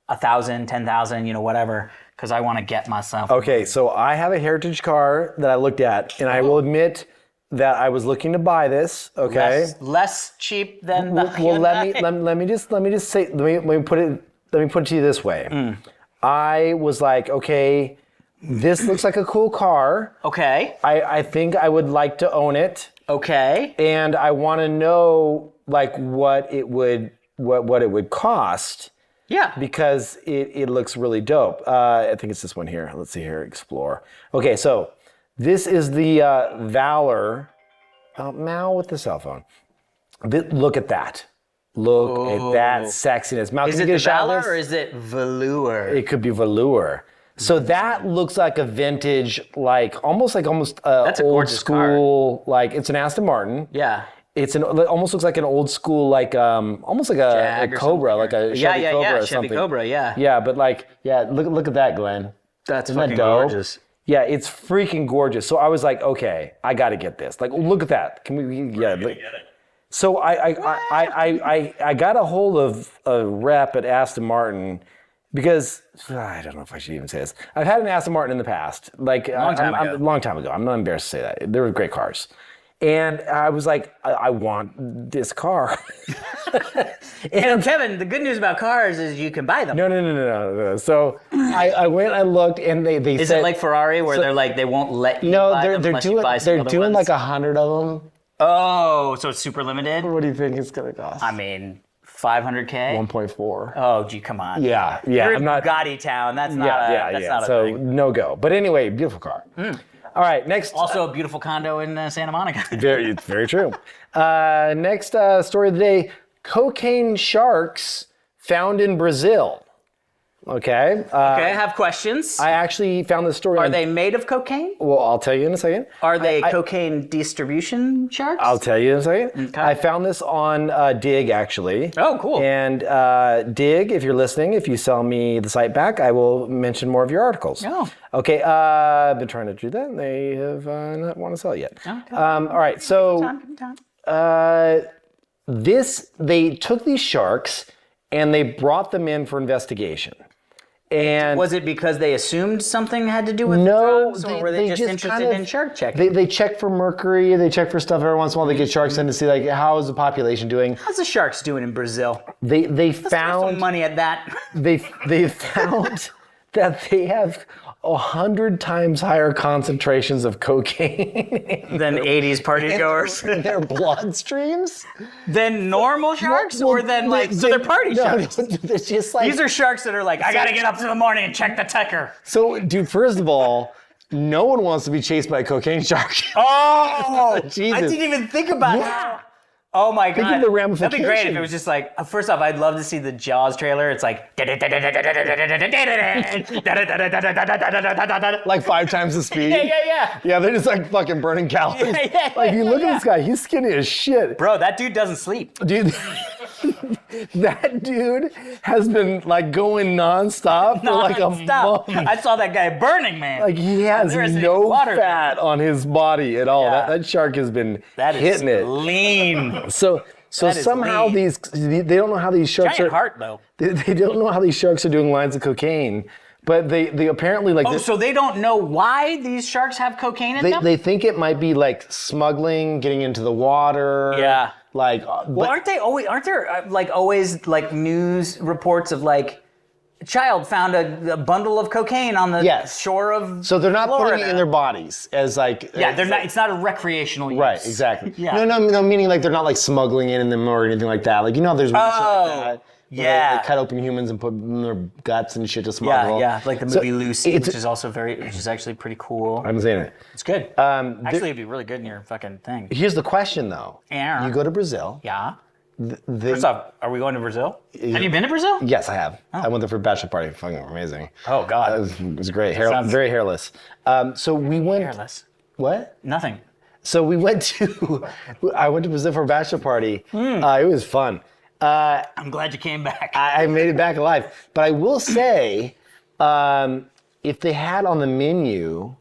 1,000, 10,000, whatever, because I want to get myself. Okay, so I have a Heritage car that I looked at, and I will admit that I was looking to buy this. Okay, less cheap than the well, Hyundai. let me just say, let me put it to you this way. I was like, okay, this looks like a cool car. Okay. I think I would like to own it. Okay. And I want to know like what it would cost. Yeah. Because it looks really dope. I think it's this one here. Let's see here, Explore. Okay, so this is the Valor. Mal with the cell phone. Look at that. Look at that sexiness. Mal, Is can it you get the a shot of Valor this? or is it Velour? It could be velour. So that looks like a vintage, almost That's a old gorgeous school, like it's an Aston Martin. Yeah. It almost looks like an old school, almost like a Jag or Cobra, like a Chevy Cobra or Chevy something. Cobra, yeah. Yeah, but look at that, Glenn. That's Isn't that fucking dope? gorgeous. Yeah, it's freaking gorgeous. So I was like, okay, I got to get this. Like, look at that. Can we? Yeah. So I got a hold of a rep at Aston Martin because I don't know if I should even say this. I've had an Aston Martin in the past, like a long time ago. I'm not embarrassed to say that. They were great cars. And I was like, I want this car. And Kevin, the good news about cars is you can buy them. No. So I went, I looked, and they Is said, it like Ferrari where they're like, they won't let you buy them unless you buy some they're other doing ones? like 100 of them. Oh, so it's super limited? What do you think it's gonna cost? I mean, 500K? 1.4. Oh, gee, come on. Yeah. You're I'm in not. Bugatti town. That's not a So thing. no go. But anyway, beautiful car. All right, next. Also a beautiful condo in Santa Monica. It's very true. Next story of the day: cocaine sharks found in Brazil. Okay. Okay, I have questions. I actually found this story. Are they made of cocaine? Well, I'll tell you in a second. Are they cocaine distribution sharks? I'll tell you in a second. Okay. I found this on Dig, actually. Oh, cool. And Dig, if you're listening, if you sell me the site back, I will mention more of your articles. Oh. Okay, I've been trying to do that, and they have not want to sell it yet. Okay. All right, so Time. they took these sharks, and they brought them in for investigation. And Was it because they assumed something had to do with no, drugs, or were they just interested in shark checking? They check for mercury, they check for stuff every once in a while. They get sharks in to see like how is the population doing. How's the sharks doing in Brazil? They Throw some found money at that. they found that they have 100 times higher concentrations of cocaine Than 80s party goers. in their bloodstreams. Than normal sharks, Well, or than so they're party sharks. It's just like These are sharks that are like, I gotta get up in the morning and check the ticker. so, dude. First of all, no one wants to be chased by a cocaine shark. Oh, Jesus. I didn't even think about that. Oh my god. Think of the ramifications. That'd be great if it was just like, first off, I'd love to see the Jaws trailer. It's like Like 5 times the speed. Yeah. Yeah, they're just like fucking burning calories. Yeah, Like you look at this guy, he's skinny as shit. Bro, that dude doesn't sleep. Dude, that dude has been like going nonstop for like a Non-stop. month. I saw that guy burning, man. Like he has There isn't no even water. fat on his body at all. Yeah. That shark has been That is hitting it. lean. So that is somehow lean. they don't know how these sharks Giant are. heart, though. They don't know how these sharks are doing lines of cocaine, but they apparently like. Oh, so they don't know why these sharks have cocaine in them? They think it might be like smuggling, getting into the water. Yeah. Like, Well, aren't there always like news reports of like a child found a bundle of cocaine on the Yes. shore of so they're not Florida. putting it in their bodies as like. Yeah, they're not. It's not a recreational use. Right, exactly. Yeah. No, meaning like they're not like smuggling it in them or anything like that. Like, you know, there's shit like that. where yeah. They cut open humans and put in their guts and shit to smuggle. Yeah, like the movie Lucy, it's- which is also which is actually pretty cool. I'm saying it. It's good. Actually, it'd be really good in your fucking thing. Here's the question though. Yeah. You go to Brazil. Yeah. First off, are we going to Brazil? Have you been to Brazil? Yes, I have. I went there for a bachelor party. Fucking amazing. Oh God, It was great. Sounds- Very hairless. So we went. hairless. What? Nothing. So we went to. I went to Brazil for a bachelor party. It was fun. I'm glad you came back. I made it back alive. But I will say, if they had on the menu,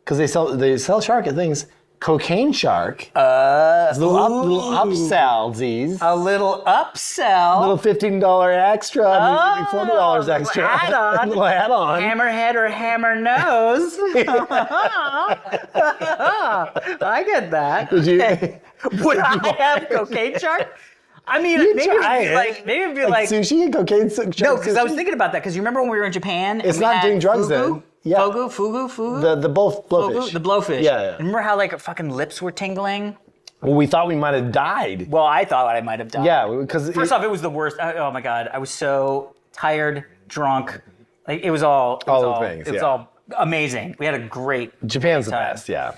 because they sell shark at things, cocaine shark. Little upsellsies. A little upsell. Little $15 extra, maybe $40 extra. add-on. Little add-on. Hammerhead or hammer nose. I get that. Did you? Would I have cocaine shark? I mean, maybe it'd be like sushi and cocaine. no, because I was thinking about that. Because you remember when we were in Japan? It's not doing drugs then. Yeah. Fugu. The blowfish. The blowfish. Yeah. Remember how like fucking lips were tingling? Well, we thought we might have died. Well, I thought I might have died. Yeah, because First off, it was the worst. Oh my God, I was so tired, drunk. Like it was all. things, It was yeah. all amazing. We had a great. Japan's the time. best. Yeah.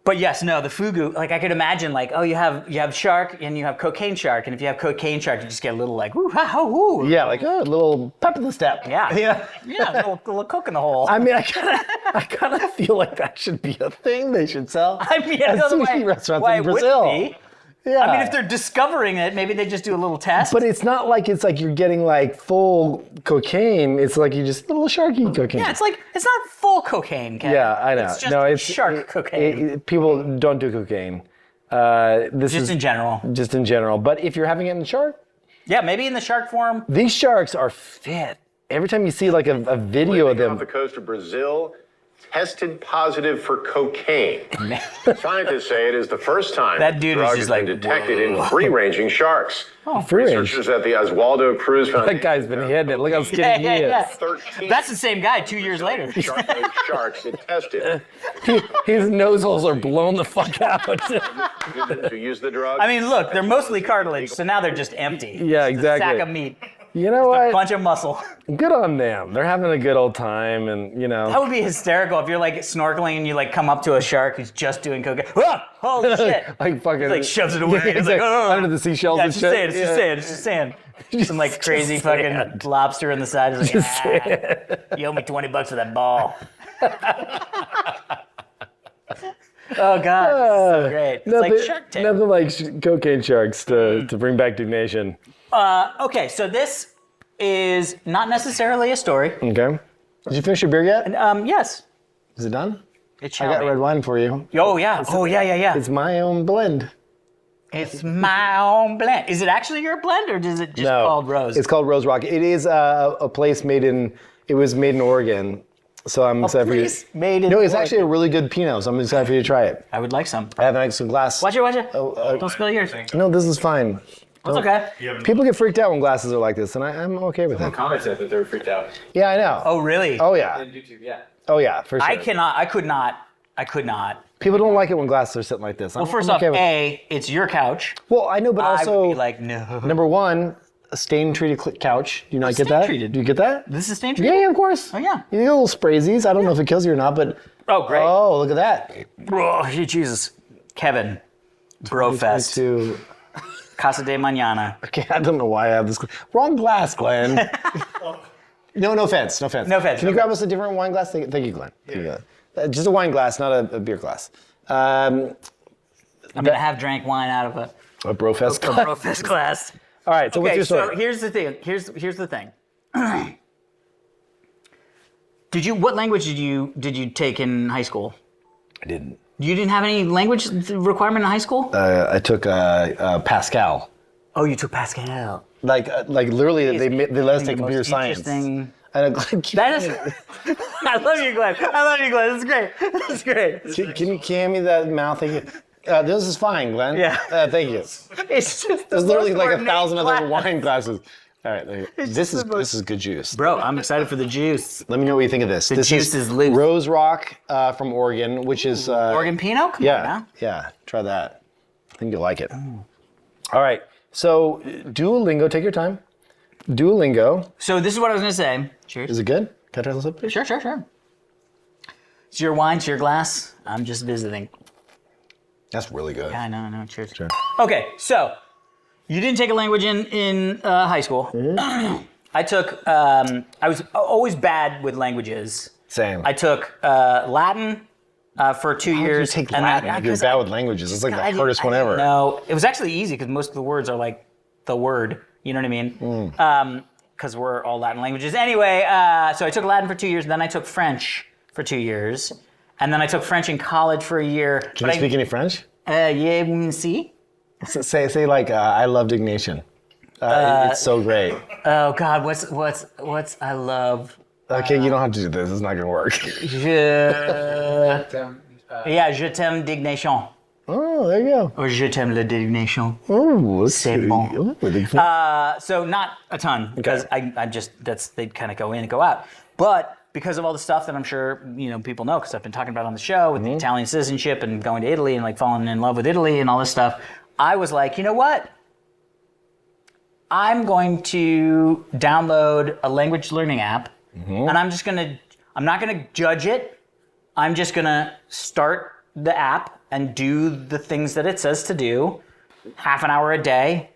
But yes, no, the fugu, like I could imagine, like, oh, you have shark and you have cocaine shark, and if you have cocaine shark, you just get a little like, woo, ha, ha, woo. Yeah, like a little pep in the step. Yeah. Yeah. Yeah, a little coke in the hole. I mean, I kind of feel like that should be a thing they should sell. I mean, at I don't know sushi restaurants why in it wouldn't Brazil. be. Yeah. I mean, if they're discovering it, maybe they just do a little test. But it's not like you're getting like full cocaine. It's like you just little sharky cocaine. yeah, it's not full cocaine, Kevin. Yeah, I know. It's just shark cocaine. People don't do cocaine. Just in general. Just in general. But if you're having it in shark, Yeah, maybe in the shark form. these sharks are fit. Every time you see like a video of Off them, the coast of Brazil, tested positive for cocaine. Scientists say it is the first time That dude the was drug just has been like, detected in free-ranging sharks. free range. Researchers at the Oswaldo Cruz Foundation. That guy's been hitting it. Look how skinny he is. 13 That's the same guy 2 years later. sharks get tested His nose holes are blown the fuck out. to use the drug. I mean, look, they're mostly cartilage, so now they're just empty. Yeah, Just a exactly. sack of meat, You know a what? bunch of muscle. Good on them. They're having a good old time, and you know. That would be hysterical if you're like snorkeling and you like come up to a shark who's just doing cocaine. Ah, holy shit! like fucking Like shoves it away. Yeah, It's like, oh. under the seashells Yeah, and it's shit. just sand. Some like crazy fucking lobster in the side. It's like, you owe me $20 for that ball. Oh God, so great. It's like Shark Tank. Nothing like cocaine sharks to bring back Diggnation. Okay, so this is not necessarily a story. Okay. Did you finish your beer yet? Yes, Is it done? it I shall got be. red wine for you. Oh yeah. Yeah. It's my own blend. It's my own blend. Is it actually your blend, or is it just called Rose? It's called Rose Rock. It is a place it was made in Oregon. So I'm excited for you. Place made in No, it's Oregon. actually a really good Pinot, so I'm excited for you to try it. I would like some. I have an extra glass. Watch it. Don't spill yours. No, this is fine. It's okay. People get freaked out when glasses are like this, and I'm okay with it. Commented that they were freaked out. Yeah, I know. Oh really? Oh yeah. YouTube, yeah. Oh yeah, for sure. I could not. People don't like it when glasses are sitting like this. Well, first off, it's your couch. Well, I know, but I also would be like, no. number one, a stain-treated couch. Do you not get that? stain-treated? Do you get that? This is stain Yeah, of course. Oh, yeah. You get little spraysies. I don't know if it kills you or not, but Oh, great. oh, look at that. Oh, Jesus. Kevin. Brofest. To Casa de Mañana. okay, I don't know why I have this. Wrong glass, Glenn. No offense. No offense, Can no you grab us a different wine glass? Thank you, Glenn. Thank you. Just a wine glass, not a beer glass. I'm going to have drank wine out of a A Brofest glass. Brofest glass. All right, so what's Okay, your so story? here's the thing. Here's the thing. What language did you take in high school? I didn't. You didn't have any language requirement in high school? I took Pascal. Oh, you took Pascal. Like literally, they let us take The computer most science. interesting- And That is. I love you, Glenn. This is great. This is great. Can you hand me that mouth? Thank you. This is fine, Glenn. Yeah. Thank you. It's just. There's literally like ornate 1,000 other glass. wine glasses. All right, there you go. This just is good juice. Bro, I'm excited for the juice. Let me know what you think of this. This juice is loose. Rose Rock from Oregon, which is Oregon Pinot? Come on yeah, now. yeah. Try that. I think you'll like it. All right. So Duolingo, take your time. Duolingo. So this is what I was gonna say. Cheers. Is it good? Can I try this up? Sure. It's your wine, it's your glass. I'm just visiting. That's really good. I know. Cheers. Sure. Okay, so You didn't take a language in high school. I took. I was always bad with languages. Same. I took Latin for 2 years. You take and Latin. then- You're bad with languages. It's like the hardest one ever. No, it was actually easy because most of the words are like the word. You know what I mean? Because we're all Latin languages. Anyway, so I took Latin for 2 years. Then I took French for 2 years. And then I took French in college for a year. Can you speak any French? Yeah, see? Say like, I love Diggnation. It's so great. Oh God, what's I love. Okay, you don't have to do this. It's not gonna work. Yeah, je t'aime Diggnation. Oh, there you go. Or je t'aime le Diggnation. Oh, C'est bon. bon. So not a ton because I just they kind of go in and go out, but because of all the stuff that I'm sure people know because I've been talking about on the show with the Italian citizenship and going to Italy and like falling in love with Italy and all this stuff, I was like, you know what? I'm going to download a language learning app, and I'm not gonna judge it. I'm just gonna start the app and do the things that it says to do, half an hour a day.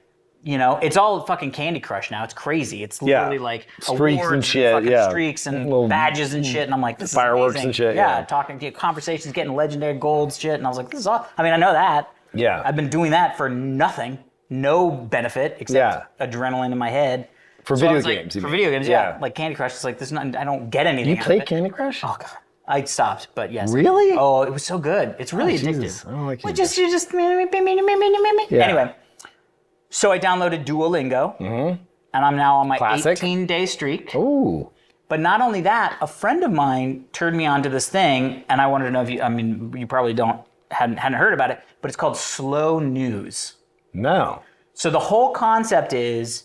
It's all fucking Candy Crush now. It's crazy. It's literally like streaks awards and shit, fucking streaks and little badges and shit. And I'm like, this fireworks is amazing. and shit, Yeah, yeah. talking conversations, getting legendary golds, shit. And I was like, this is all. I mean, I know that. Yeah. I've been doing that for nothing, no benefit except adrenaline in my head. For So I video was like- games. For even. video games, yeah. Like Candy Crush, it's like this. I don't get anything. You out of play it. Candy Crush? Oh God, I stopped, but yes. Really? Oh, it was so good. It's really addictive. Jesus, I don't like Well, Candy just you just anyway. So I downloaded Duolingo, and I'm now on my Classic. 18-day streak. Ooh. But not only that, a friend of mine turned me on to this thing, and I wanted to know if you probably hadn't heard about it, but it's called slow news. No. So the whole concept is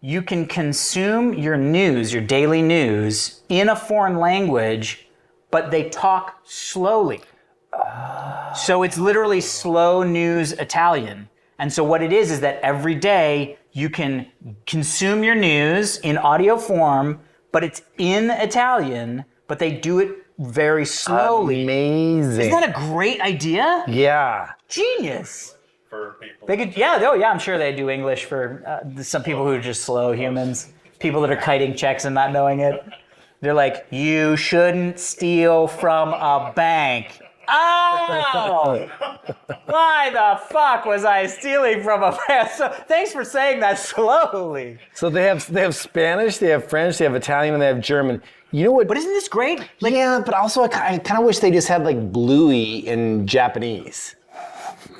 you can consume your news, your daily news, in a foreign language, but they talk slowly. So it's literally slow news Italian. And so what it is that every day you can consume your news in audio form, but it's in Italian, but they do it very slowly. Amazing. Isn't that a great idea? Yeah. Genius. For people. They could, I'm sure they do English for some people who are just slow humans, people that are kiting checks and not knowing it. They're like, you shouldn't steal from a bank. Oh! Why the fuck was I stealing from a bank? So, thanks for saying that slowly. So they have Spanish, they have French, they have Italian, and they have German. You know what? But isn't this great? Like, yeah, but also I kind of wish they just had like Bluey in Japanese.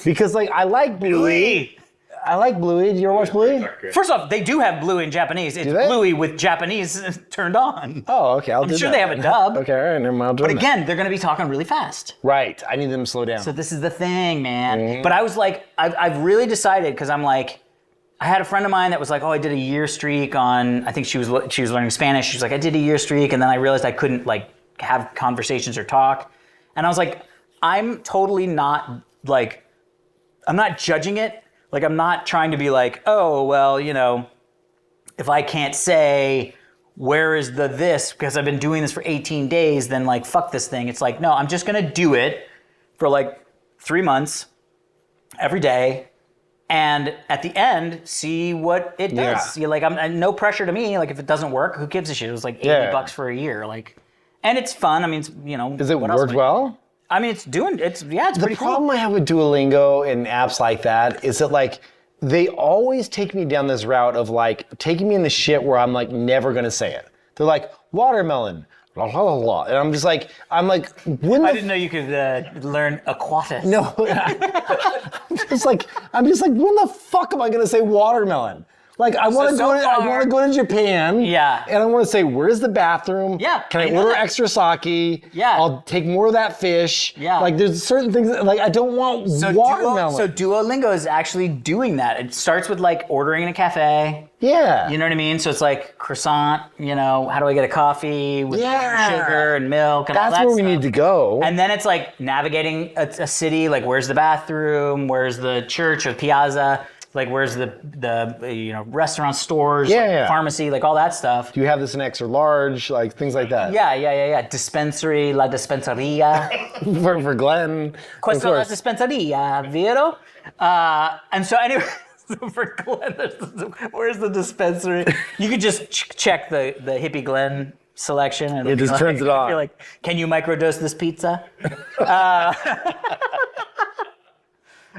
Because like I like Bluey. I like Bluey. Did you ever watch Bluey? First off, they do have Bluey in Japanese. It's they? Bluey with Japanese turned on. Oh, okay. I'm sure they have a dub. Okay, all right. Never mind. But again, they're going to be talking really fast. Right. I need them to slow down. So this is the thing, man. But I was like, I've really decided because I'm like, I had a friend of mine that was like, oh, I did a year streak on. I think she was learning Spanish. She was like, I did a year streak, and then I realized I couldn't like have conversations or talk. And I was like, I'm totally not like, I'm not judging it. Like, I'm not trying to be like, oh, well, if I can't say, where is the this, because I've been doing this for 18 days, then like, fuck this thing. It's like, no, I'm just going to do it for like 3 months, every day. And at the end, see what it does. Yeah. I'm no pressure to me. Like, if it doesn't work, who gives a shit? It was like $80 for a year. Like, and it's fun. I mean, Does it work well? I mean, it's pretty The problem I have with Duolingo and apps like that is that like they always take me down this route of like taking me in the shit where I'm like never gonna say it. They're like watermelon, blah blah blah, blah. And I'm like, when I didn't know you could learn aquatis. No, I'm just like, when the fuck am I gonna say watermelon? Like I want to go to Japan. Yeah. And I want to say, where's the bathroom? Yeah, Can I I know order that. extra sake? Yeah. I'll take more of that fish. Yeah. Like there's certain things that, like I don't want watermelon. So Duolingo is actually doing that. It starts with like ordering in a cafe. Yeah. You know what I mean? So it's like croissant, how do I get a coffee with sugar and milk and all That's that where we stuff. need to go. And then it's like navigating a city, like where's the bathroom, where's the church or piazza, like where's the restaurant, stores, pharmacy, like all that stuff. Do you have this in extra large, like things like that? Yeah. Dispensary, la dispensaria. for Glenn. Questa of la course. dispensaria, vero? And so anyway, For Glenn, where's the dispensary? You could just check the Hippie Glenn selection, and It just turns it on. You're like, can you microdose this pizza?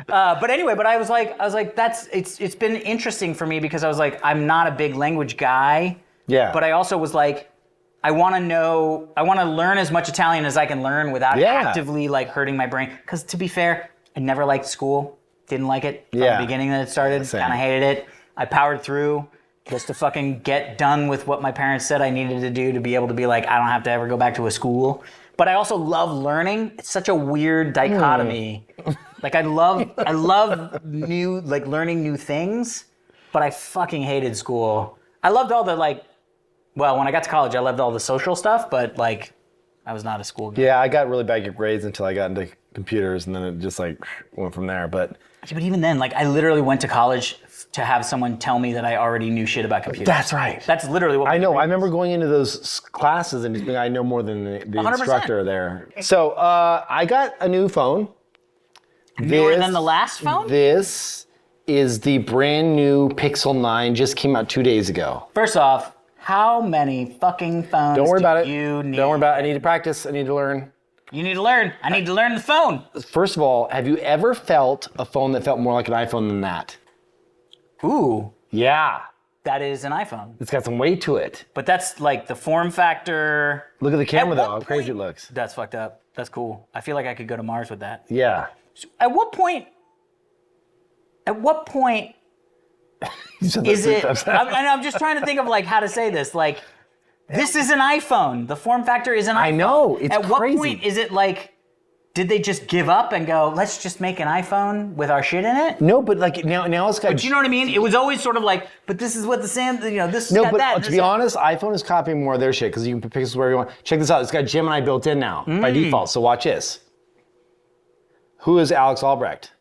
But anyway, I was like, it's been interesting for me because I was like, I'm not a big language guy. Yeah. But I also was like, I want to learn as much Italian as I can learn without actively like hurting my brain. Because to be fair, I never liked school. Didn't like it from the beginning that it started. Kind of hated it. I powered through just to fucking get done with what my parents said I needed to do to be able to be like, I don't have to ever go back to a school. But I also love learning. It's such a weird dichotomy. Like I love new, like learning new things, but I fucking hated school. I loved all the when I got to college, I loved all the social stuff, but like I was not a school guy. Yeah, I got really bad grades until I got into computers, and then it just like went from there. But even then, like I literally went to college to have someone tell me that I already knew shit about computers. That's right. That's literally what I know. I remember going into those classes and just being, I know more than the instructor there. So I got a new phone. Newer than the last phone? This is the brand new Pixel 9. Just came out 2 days ago. First off, how many fucking phones Don't worry about it. You need? Don't worry about it. I need to practice. I need to learn. You need to learn. I need to learn the phone. First of all, have you ever felt a phone that felt more like an iPhone than that? Ooh. Yeah. That is an iPhone. It's got some weight to it. But that's like the form factor. Look at the camera though, how crazy it looks. That's fucked up. That's cool. I feel like I could go to Mars with that. Yeah. So at what point is it, I'm just trying to think of like how to say this. Like, this is an iPhone. The form factor is an iPhone. I know, it's At crazy. what point is it like, did they just give up and go, let's just make an iPhone with our shit in it? No, but like now it's got. But you know what I mean? It was always sort of like, but this is what this has No, got but that. to be honest, iPhone is copying more of their shit because you can put pixels wherever you want. Check this out. It's got Gemini built in now by default. So watch this. Who is Alex Albrecht?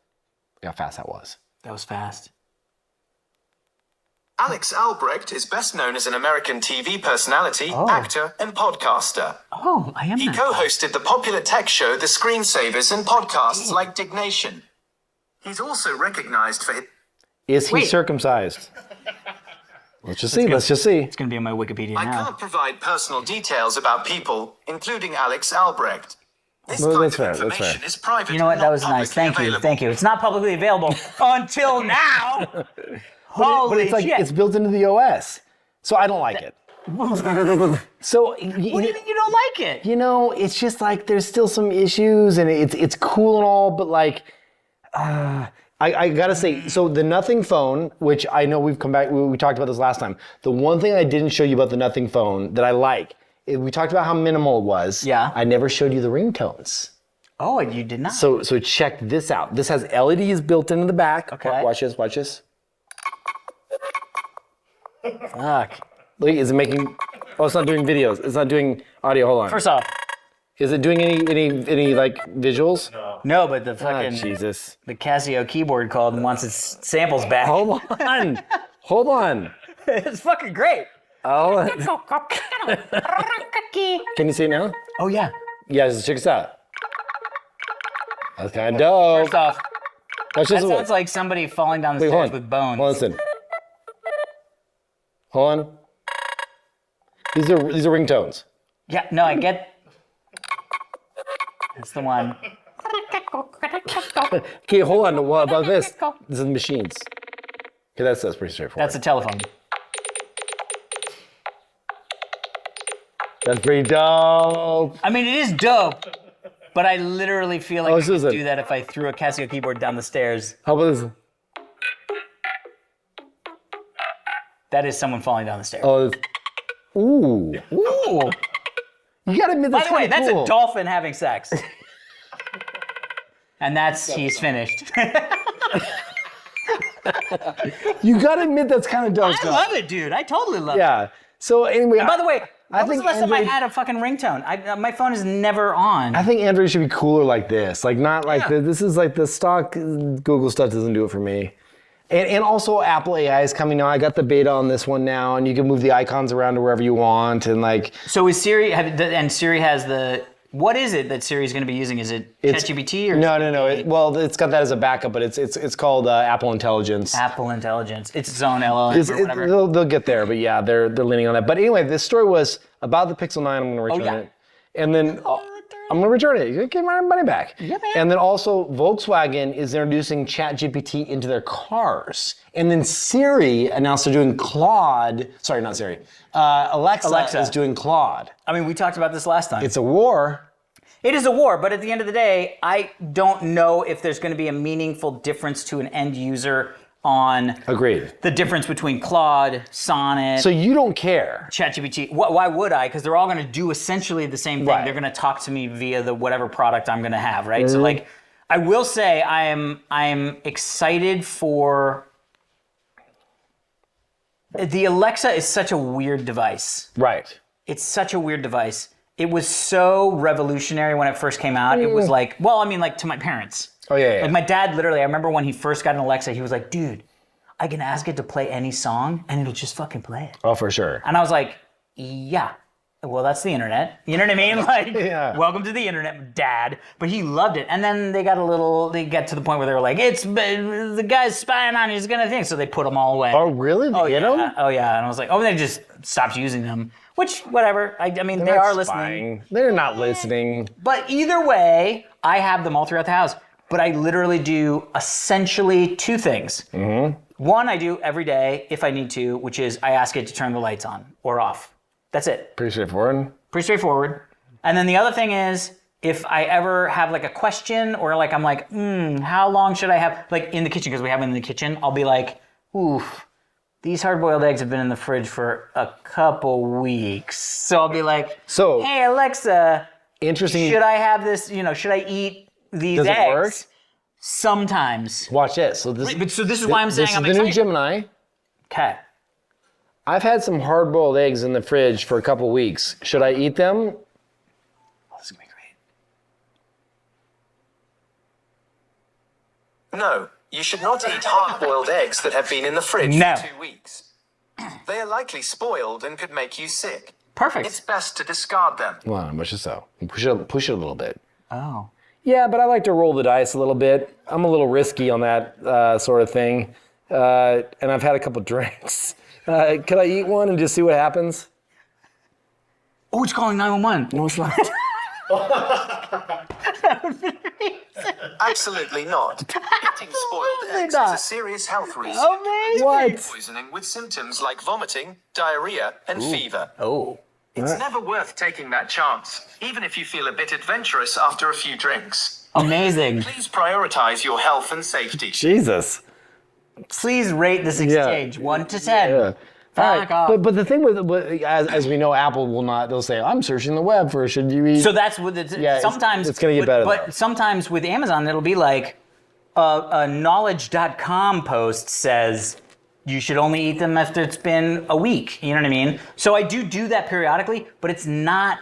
Look how fast that was. That was fast. Alex Albrecht is best known as an American TV personality, actor, and podcaster. Oh, I am. He co-hosted the popular tech show The Screensavers and podcasts like Diggnation. He's also recognized for his... Is he circumcised? Let's just see. Let's just see. It's going to be on my Wikipedia I now. can't provide personal details about people, including Alex Albrecht. This Well, kind that's of fair, that's information fair. is private. You know what? and That not was nice. publicly Thank you. available. Thank you. It's not publicly available until now. But it's like shit. it's built into the OS, so I don't like it. So What do you mean you don't like it? You know, it's just like there's still some issues, and it's cool and all, but like, I gotta say, so the Nothing phone, which I know we've come back, we talked about this last time. The one thing I didn't show you about the Nothing phone that I like, we talked about how minimal it was. Yeah. I never showed you the ringtones. Oh, you did not. So check this out. This has LEDs built into the back. Okay. Watch this. Watch this. Fuck. Look, is it making? Oh, it's not doing videos. It's not doing audio. Hold on. First off, Is it doing any like visuals? no, but the Ah, fucking Jesus. the Casio keyboard called and wants its samples back. Hold on. Hold on. It's fucking great. Oh. Can you see it now? Oh yeah. Yeah, just check this out. That's kind of dope. First off, That's that just sounds like somebody falling down the Wait, stairs hold on. with bones. Hold on, listen. Hold on. These are ringtones. Yeah, no, I get. That's the one. Okay, hold on. What about this? This is machines. Okay, that's pretty straightforward. That's a telephone. That's pretty dope. I mean, it is dope, but I literally feel like Oh, I this is could it. do that if I threw a Casio keyboard down the stairs. How about this? That is someone falling down the stairs. Oh, this. Ooh. Ooh. You gotta admit By that's the way, kinda that's cool. a dolphin having sex. And he's finished. You gotta admit that's kind of dope. I love it, dude. I totally love it. Yeah. So anyway, And by the way, when was think the last time I Android- had a fucking ringtone? My phone is never on. I think Android should be cooler like this. Like not like this is like the stock Google stuff doesn't do it for me. And also Apple AI is coming now. I got the beta on this one now, and you can move the icons around to wherever you want, and like. So is Siri, and Siri has the What is it that Siri's going to be using? Is it ChatGPT or No. Well, it's got that as a backup, but it's called Apple Intelligence. Apple Intelligence? It's its own LLM or whatever. They'll get there, but yeah, they're leaning on that. But anyway, this story was about the Pixel 9. I'm going to return it, and then I'm going to return it. You get my money back. Yeah, man. And then also, Volkswagen is introducing ChatGPT into their cars, and then Siri announced they're doing Claude. Sorry, not Siri. Alexa is doing Claude. I mean, we talked about this last time. It's a war. It is a war, but at the end of the day, I don't know if there's going to be a meaningful difference to an end user on Agreed. the difference between Claude, Sonnet, So you don't care. ChatGPT. Why would I? Because they're all going to do essentially the same thing. Right. They're going to talk to me via the whatever product I'm going to have, right? So like, I will say I am excited for. The Alexa is such a weird device. Right. It's such a weird device. It was so revolutionary when it first came out. It was like, well, I mean, like to my parents. Oh, yeah. Like my dad, literally, I remember when he first got an Alexa, he was like, dude, I can ask it to play any song and it'll just fucking play it. Oh, for sure. And I was like, yeah. Well, that's the internet. You know what I mean? Like, welcome to the internet, Dad. But he loved it. And then they got to the point where they were like, the guy's spying on you, he's gonna think. So they put them all away. Oh, really? Oh, yeah. Them? Oh, yeah. And I was like, they just stopped using them. Which, whatever. I mean, they are listening. They're not listening. But either way, I have them all throughout the house. But I literally do essentially two things. Mm-hmm. One, I do every day if I need to, which is I ask it to turn the lights on or off. That's it. Pretty straightforward. Pretty straightforward. And then the other thing is, if I ever have like a question or like I'm like, how long should I have, like in the kitchen, because we have them in the kitchen, I'll be like, oof, these hard-boiled eggs have been in the fridge for a couple weeks. So I'll be like, hey Alexa, interesting. Should I have this, should I eat these eggs? Does it work? Sometimes. Watch it. So this is why I'm saying I'm excited. This is the new Gemini. Okay. I've had some hard-boiled eggs in the fridge for a couple weeks. Should I eat them? Oh, this is gonna be great. No, you should not eat hard-boiled eggs that have been in the fridge for 2 weeks. They are likely spoiled and could make you sick. Perfect. It's best to discard them. Well, much so. Push it a little bit. Oh. Yeah, but I like to roll the dice a little bit. I'm a little risky on that sort of thing. And I've had a couple drinks. Could I eat one and just see what happens? Oh, it's calling 911. No, it's not. Absolutely not. Eating spoiled eggs is a serious health risk. Amazing. What? Poisoning with symptoms like vomiting, diarrhea, and fever. Oh. It's never worth taking that chance, even if you feel a bit adventurous after a few drinks. Amazing. Please prioritize your health and safety. Jesus. Please rate this exchange 1 to 10. Yeah. Fuck off. But the thing with as we know, Apple will not. They'll say, "I'm searching the web for should you eat." So that's what sometimes it's gonna get better. But sometimes with Amazon, it'll be like a knowledge.com post says you should only eat them after it's been a week. You know what I mean? So I do that periodically, but it's not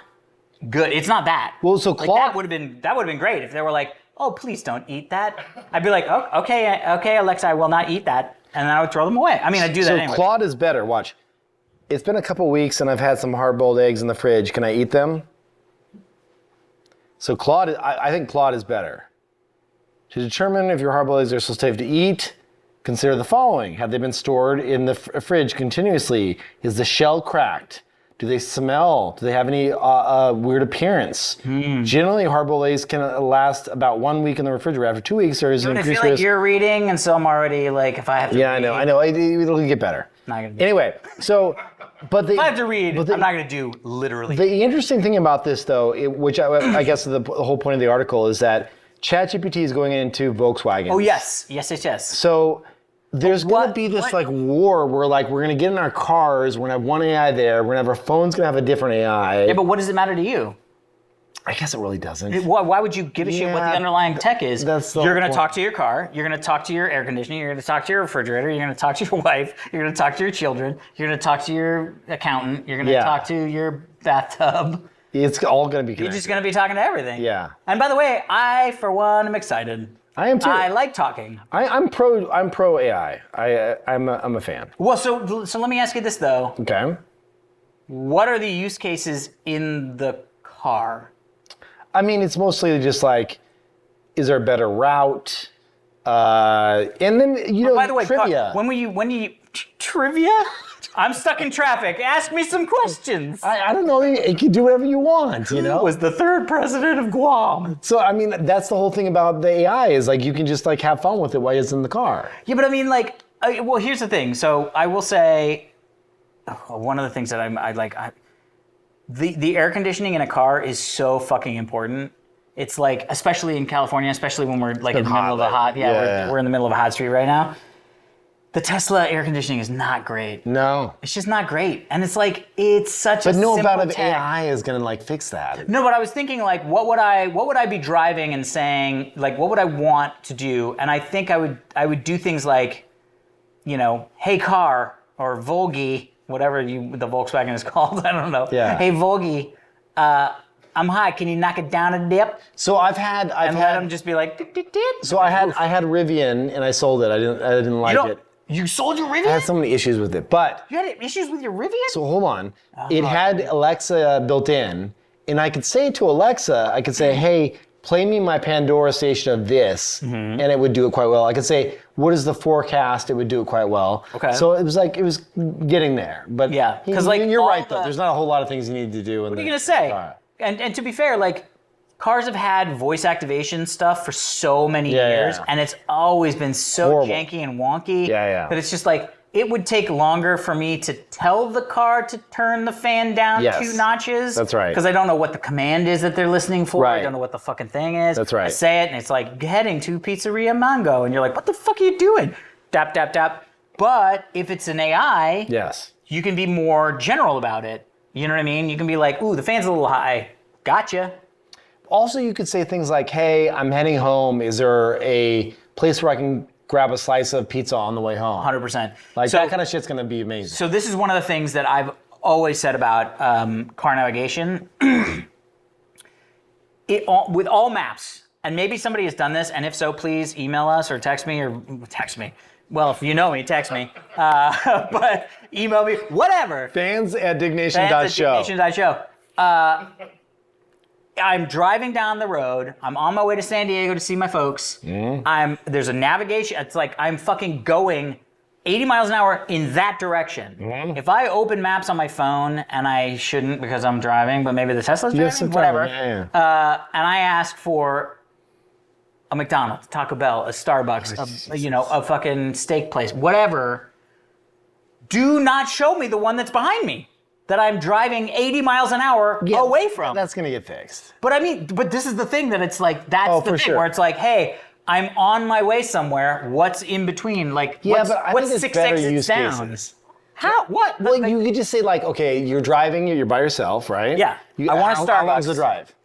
good. It's not that. Well, so like that would have been great if they were like, oh, please don't eat that. I'd be like, oh, okay, Alexa, I will not eat that. And then I would throw them away. I mean, I'd do that anyway. So Claude is better. Watch. It's been a couple weeks and I've had some hard-boiled eggs in the fridge. Can I eat them? So Claude, I think Claude is better. To determine if your hard-boiled eggs are still safe to eat, consider the following. Have they been stored in the fridge continuously? Is the shell cracked? Do they smell? Do they have any weird appearance? Generally, hard-boiled eggs can last about 1 week in the refrigerator. After 2 weeks, there is an increased risk. I feel like you're reading, and so I'm already like, if I have to read. I know. It'll get better. Not gonna do anyway, so, but if I have to read, I'm not going to do literally. The interesting thing about this, though, which I guess the whole point of the article is that ChatGPT is going into Volkswagen. Oh, yes. So there's going to be this like war where like we're going to get in our cars, we're going to have one AI there, we're going to have our phone's going to have a different AI. Yeah, but what does it matter to you? I guess it really doesn't. Why would you give a shit what the underlying tech is? You're going to talk to your car, you're going to talk to your air conditioning, you're going to talk to your refrigerator, you're going to talk to your wife, you're going to talk to your children, you're going to talk to your accountant, you're going to talk to your bathtub. It's all going to be connected. You're just going to be talking to everything. Yeah. And by the way, I, for one, am excited. I am too. I like talking. I'm pro AI. I'm a fan. Well, so let me ask you this though. Okay. What are the use cases in the car? I mean, it's mostly just like, is there a better route? And then, By the way, trivia. when you trivia? I'm stuck in traffic. Ask me some questions. I don't know. You can do whatever you want, Who was the third president of Guam? So, I mean, that's the whole thing about the AI is like you can just like have fun with it while it's in the car. Yeah, but I mean, like, well, here's the thing. So I will say, one of the things that the air conditioning in a car is so fucking important. It's like, especially in California, especially when we're like in the middle of a hot, we're in the middle of a hot street right now. The Tesla air conditioning is not great. No. It's just not great. And it's like, it's such a simple But no amount of tech. AI is going to like fix that. No, but I was thinking like, what would I be driving and saying, like, what would I want to do? And I think I would do things like, hey car, or Volgy, whatever the Volkswagen is called, I don't know. Yeah. Hey Volgy, I'm high, can you knock it down a dip? So I've had let them just be like, dip, dip, dip. So I had Rivian and I sold it. I didn't like it. You sold your Rivian? I had so many issues with it, but You had issues with your Rivian? so hold on. It had Alexa built in, and I could say to Alexa, hey, play me my Pandora station of this, and it would do it quite well. I could say, what is the forecast? It would do it quite well. Okay. So it was getting there, but Yeah, 'cause, like, you're all right though. the- There's not a whole lot of things you need to do. What are you gonna say? And to be fair, like, cars have had voice activation stuff for so many years, and it's always been so Horrible. janky and wonky Yeah. that it's just like, it would take longer for me to tell the car to turn the fan down 2 notches. That's right. Because I don't know what the command is that they're listening for. Right. I don't know what the fucking thing is. That's right. I say it and it's like, heading to Pizzeria Mango. And you're like, what the fuck are you doing? Tap, tap, tap. But if it's an AI, Yes. you can be more general about it. You know what I mean? You can be like, ooh, the fan's a little high. Gotcha. Also, you could say things like, hey, I'm heading home. Is there a place where I can grab a slice of pizza on the way home? 100%. Like So- that kind of shit's gonna be amazing. So this is one of the things that I've always said about car navigation. With all maps, and maybe somebody has done this, and if so, please email us or text me. Well, if you know me, text me. But email me, whatever. Fans at Diggnation.show. Diggnation.show. I'm driving down the road. I'm on my way to San Diego to see my folks. There's a navigation. It's like I'm fucking going 80 miles an hour in that direction. If I open maps on my phone, and I shouldn't because I'm driving, but maybe the Tesla's driving, whatever. And I ask for a McDonald's, Taco Bell, a Starbucks, a fucking steak place, whatever. Do not show me the one that's behind me that I'm driving 80 miles an hour away from. That's gonna get fixed. But I mean, this is the thing that it's like, that's the thing where it's like, hey, I'm on my way somewhere. What's in between? Like, Yeah, but I think there's 6 better exits use down? cases. How? What? Well, Like, you could just say like, okay, you're driving, you're by yourself, right? Yeah. I want a How long's Starbucks. the drive?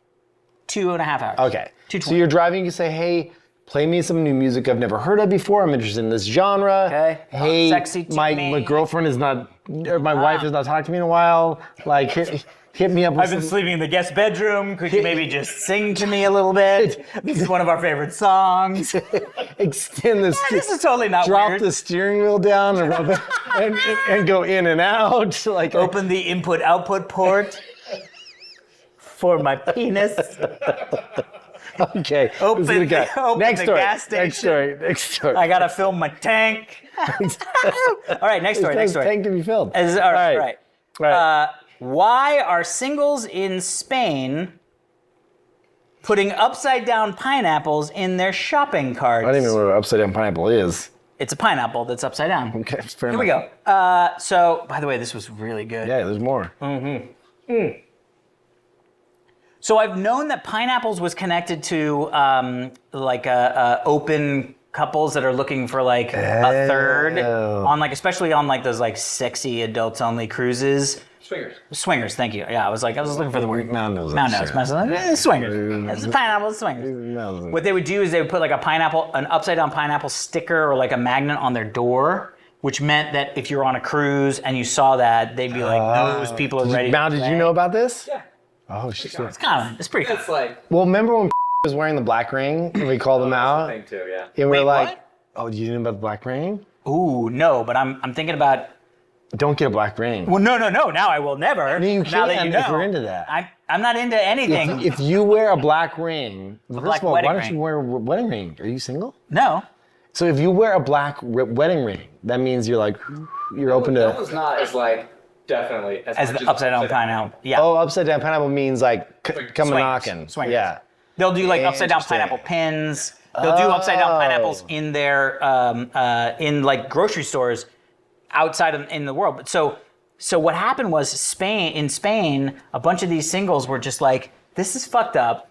2.5 hours. Okay. 2:20. So you're driving, you say, hey, play me some new music I've never heard of before. I'm interested in this genre. Okay. Hey, Sexy to my me. girlfriend is not, or my wife has not talked to me in a while. Like, hit me up with I've been sleeping in the guest bedroom. Could you maybe just sing to me a little bit? This is one of our favorite songs. extend this. This is totally not Drop weird. the steering wheel down and, rub it, and go in and out. Like Open the input-output port for my penis. Okay. Open this is gonna go. open Next the story. gas station. Next story. I gotta fill my tank. All right, next story. Next story. Tank to be filled. All right. Right. Why are singles in Spain putting upside down pineapples in their shopping carts? I don't even know what an upside down pineapple is. It's a pineapple that's upside down. Okay, fair Here enough. we go. So, by the way, this was really good. Yeah, there's more. So I've known that pineapples was connected to open couples that are looking for like a third on like, especially on like those like sexy adults only cruises. Swingers, thank you. Yeah, I was looking for the word. Mountain Swingers. It's a pineapple, swingers. What they would do is they would put like an upside down pineapple sticker or like a magnet on their door, which meant that if you're on a cruise and you saw that, they'd be like, those people are ready. Now, to did play. you know about this? Yeah. Oh, shit. It's pretty cool. It's like Well, remember when was wearing the black ring and we called him out? thing too, yeah. And we're Wait, like, what? oh, you didn't know about the black ring? Ooh, no, but I'm thinking about Don't get a black ring. Well, no. Now I will never. I mean, you now that can you know, if you're into that. I'm not into anything. If you wear a black ring, first black of all, wedding why don't ring. you wear a wedding ring? Are you single? No. So if you wear a black wedding ring, that means you're like, you're open to. That was not as like definitely As the upside down pineapple. Yeah. Oh, upside down pineapple means like come Swingers. knocking. Swingers. Yeah. They'll do like upside down Interesting. pineapple pins. They'll do upside down pineapples in their in like grocery stores outside in the world. But so what happened was in Spain, a bunch of these singles were just like, this is fucked up.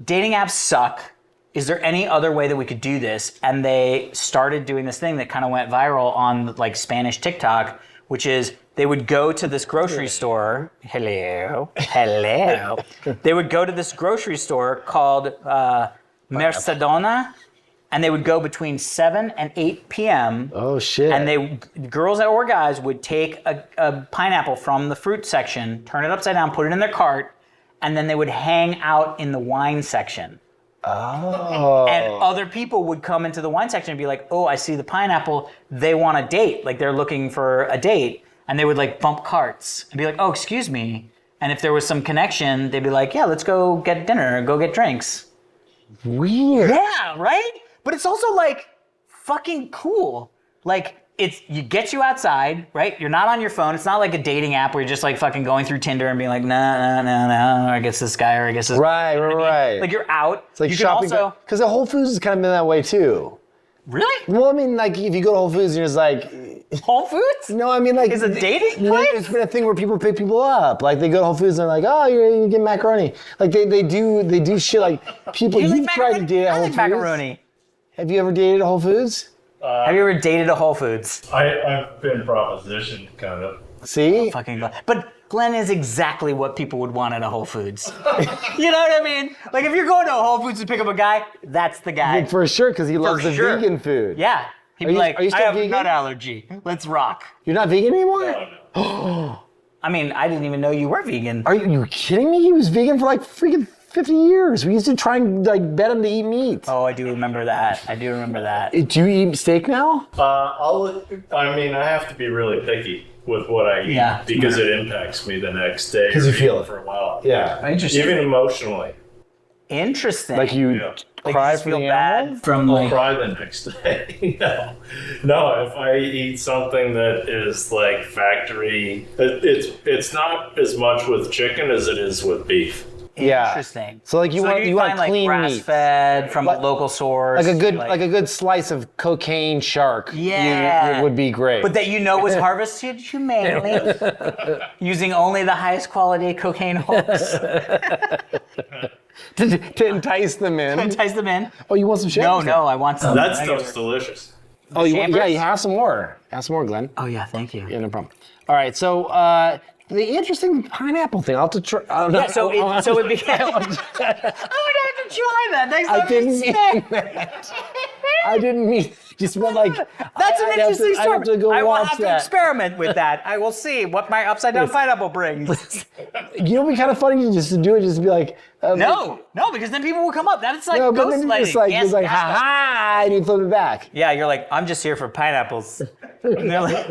Dating apps suck. Is there any other way that we could do this? And they started doing this thing that kind of went viral on like Spanish TikTok, which is they would go to this grocery store. Hello. They would go to this grocery store called Mercadona, and they would go between 7 and 8 p.m. Oh shit. And girls or guys would take a pineapple from the fruit section, turn it upside down, put it in their cart, and then they would hang out in the wine section. Oh. And other people would come into the wine section and be like, oh, I see the pineapple. They want a date. Like they're looking for a date. And they would like bump carts and be like, oh, excuse me. And if there was some connection, they'd be like, yeah, let's go get dinner, go get drinks. Weird. Yeah, right? But it's also like fucking cool. Like you get you outside, right? You're not on your phone. It's not like a dating app where you're just like fucking going through Tinder and being like, no, I guess this guy or I guess this. Right, you know what I mean? right. Like you're out. It's like you shopping. Can also. Because the Whole Foods has kind of been that way too. Really? Well, I mean, like if you go to Whole Foods and you're just like. Whole Foods? No, I mean like. It's a dating place? It's been a thing where people pick people up. Like they go to Whole Foods and they're like, oh, you get macaroni. Like they do shit like people. You've tried to date at I Whole like Foods. macaroni. Have you ever dated at Whole Foods? Have you ever dated a Whole Foods? I've been propositioned, kind of. See? Fucking Glenn. But Glenn is exactly what people would want at a Whole Foods. You know what I mean? Like if you're going to a Whole Foods to pick up a guy, that's the guy. For sure, because he loves the sure. vegan food. Yeah. He'd Are be you- like, are you I still have vegan? a nut allergy. Let's rock. You're not vegan anymore? I mean, I didn't even know you were vegan. Are you kidding me? He was vegan for like freaking 50 years. We used to try and like bet him to eat meat. Oh, I do remember that. Do you eat steak now? I have to be really picky with what I eat because it impacts me the next day. 'Cause you feel even it. for a while. Yeah. Interesting. Even emotionally. Interesting. Like you Like, cry you just for feel the bad animal? from I'll like. cry the next day. No, if I eat something that is like factory, it's not as much with chicken as it is with beef. Yeah. Interesting. So like you want find like clean grass meat. fed from a local source. Like a good slice of cocaine shark. Yeah. It would be great. But that you know was harvested humanely, using only the highest quality cocaine hooks to entice them in. to entice them in. Oh, you want some shit? No, I want some. That stuff's delicious. Oh, you want, Chambers? yeah, you have some more. Have some more, Glenn. Oh yeah, thank you. Yeah, no problem. All right, so the interesting pineapple thing. I'll have to try. Yeah, so it became. I would have to try that next time. I didn't mean that. I didn't mean. Just meant like. That's an interesting story. I have to go I will watch have to that. experiment with that. I will see what my upside down pineapple brings. You know, it'd be kind of funny just to do it, just to be like. No, because then people will come up. That's like No, but then ghostlighting. it's like, Yes, it's like, yes, ha ha, and you flip it back. Yeah, you're like, I'm just here for pineapples. And they're like,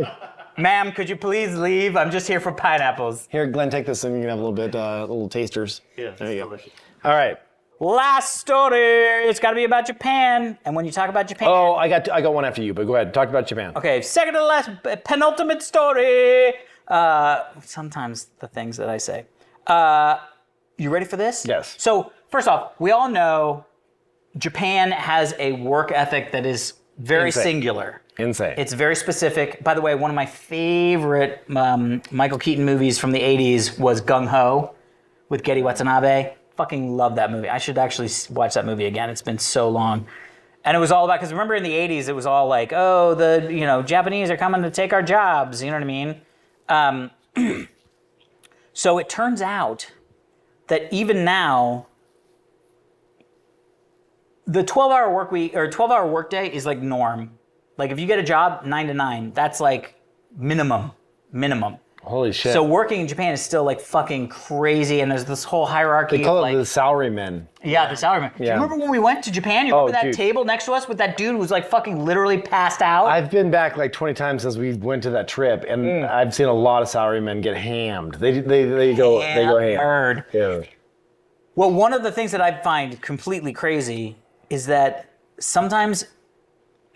ma'am, could you please leave? I'm just here for pineapples. Here, Glenn, take this and you can have a little bit, little tasters. Yeah, There you go. All right. Last story. It's got to be about Japan. And when you talk about Japan. Oh, I got one after you, but go ahead. Talk about Japan. Okay, second to last, penultimate story. Sometimes the things that I say. You ready for this? Yes. So, first off, we all know Japan has a work ethic that is very Insane. singular. Insane. It's very specific. By the way, one of my favorite Michael Keaton movies from the 80s was Gung Ho with Getty Watanabe. Fucking love that movie. I should actually watch that movie again. It's been so long. And it was all about, because remember in the 80s, it was all like, oh, the Japanese are coming to take our jobs. You know what I mean? So it turns out that even now, the 12-hour work week or 12-hour workday is like norm. Like if you get a job 9 to 9, that's like minimum. Holy shit. So working in Japan is still like fucking crazy, and there's this whole hierarchy They call of it like the salarymen. yeah, the salaryman. Do you Yeah. remember when we went to Japan? You remember that dude. table next to us with that dude who was like fucking literally passed out? I've been back like 20 times since we went to that trip, and I've seen a lot of salarymen get hammed. They go ham. Hammered. Yeah. Well, one of the things that I find completely crazy is that sometimes,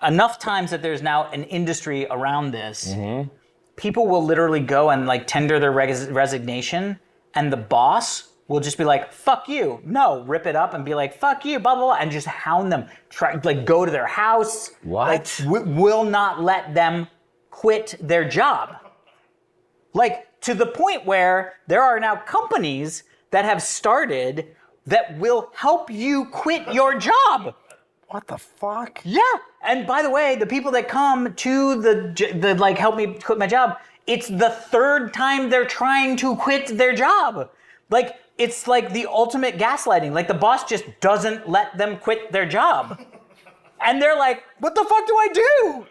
enough times that there's now an industry around this, people will literally go and like tender their resignation, and the boss will just be like, fuck you. No, rip it up and be like, fuck you, blah, blah, blah, and just hound them. Try, like, go to their house. What? Like, will not let them quit their job. Like, to the point where there are now companies that have started that will help you quit your job. What the fuck? Yeah. And by the way, the people that come to the like help me quit my job, it's the third time they're trying to quit their job. Like, it's like the ultimate gaslighting. Like, the boss just doesn't let them quit their job. And they're like, what the fuck do I do?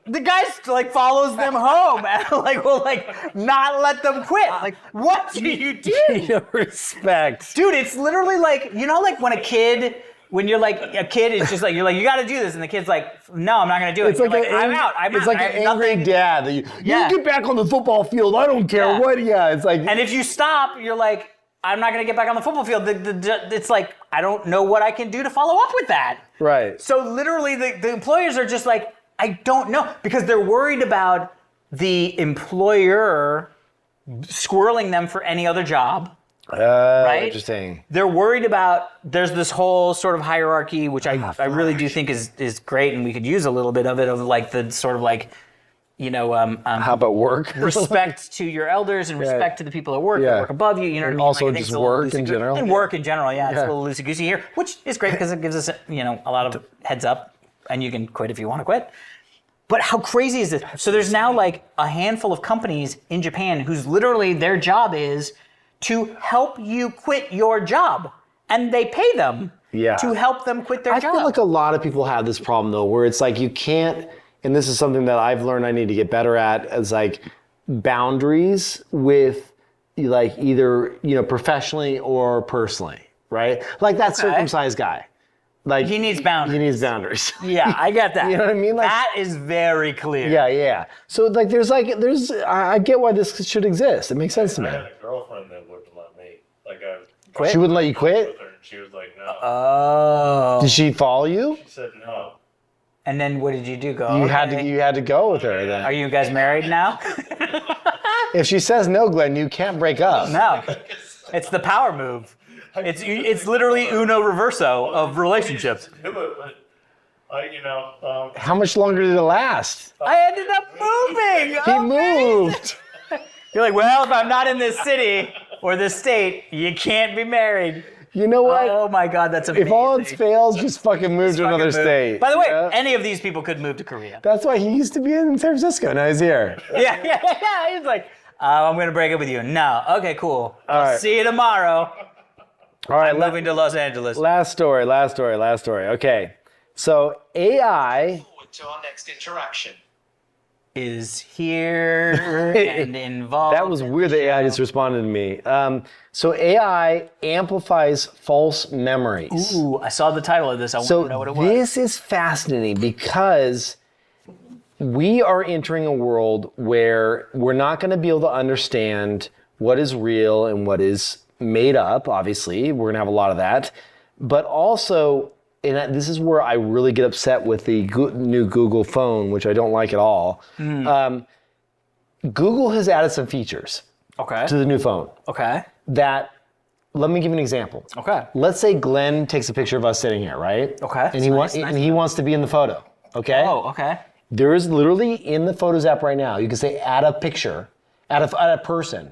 The guy like follows them home and like will like not let them quit. Like, what do you do? Respect. Dude, it's literally like, you know, like when you're like a kid, it's just like, you're like, you gotta do this. And the kid's like, no, I'm not gonna do it. It's like, I'm out. It's like an angry dad. That you get back on the football field. I don't care what. Yeah, it's like. And if you stop, you're like, I'm not gonna get back on the football field. It's like, I don't know what I can do to follow up with that. Right. So literally the employers are just like, I don't know, because they're worried about the employer squirreling them for any other job. Right? Interesting. They're worried about, there's this whole sort of hierarchy, which I really do think is great, and we could use a little bit of it, of like the sort of like, you know, how about work? Respect to your elders and respect to the people that work above you. You know what I mean? Also, like, I think just it's a little work in general. And work in general, yeah. It's a little loosey-goosey here, which is great because it gives us, you know, a lot of heads up, and you can quit if you want to quit. But how crazy is this? So there's now like a handful of companies in Japan whose literally their job is to help you quit your job. And they pay them to help them quit their job. I feel like a lot of people have this problem though, where it's like you can't, and this is something that I've learned I need to get better at, as like boundaries with like either, you know, professionally or personally, right? Like that circumcised guy. Like he needs boundaries. He needs boundaries. Yeah, I get that. You know what I mean? Like, that is very clear. Yeah. So like I get why this should exist. It makes sense to me. I had a girlfriend that wouldn't let me. Like I quit? She wouldn't let you quit? with her, and she was like, no. Oh. Did she follow you? She said no. And then what did you do? Go. You had to go with her then. Are you guys married now? If she says no, Glenn, you can't break up. No. It's the power move. It's literally Uno Reverso of relationships. Do it, but How much longer did it last? I ended up moving. He moved. You're like, well, if I'm not in this city or this state, you can't be married. You know what? Oh my God, that's amazing. If all else fails, just fucking move to another state. By the way, any of these people could move to Korea. That's why he used to be in San Francisco. Now he's here. Yeah. He's like, I'm going to break up with you. No. Okay, cool. I'll see you tomorrow. All right, I'm moving to Los Angeles. Last story. Okay. So AI Forward to our next interaction. Is here and involved. That was weird that AI just responded to me. So AI amplifies false memories. Ooh, I saw the title of this. I want to know what it was. This is fascinating because we are entering a world where we're not going to be able to understand what is real and what is made up, obviously. We're going to have a lot of that. But also, and this is where I really get upset with the new Google phone, which I don't like at all. Google has added some features to the new phone. Okay. That, let me give you an example. Okay. Let's say Glenn takes a picture of us sitting here, right? Okay. And he wants to be in the photo. Okay. Oh, okay. There is literally in the Photos app right now, you can say add a picture, add a person,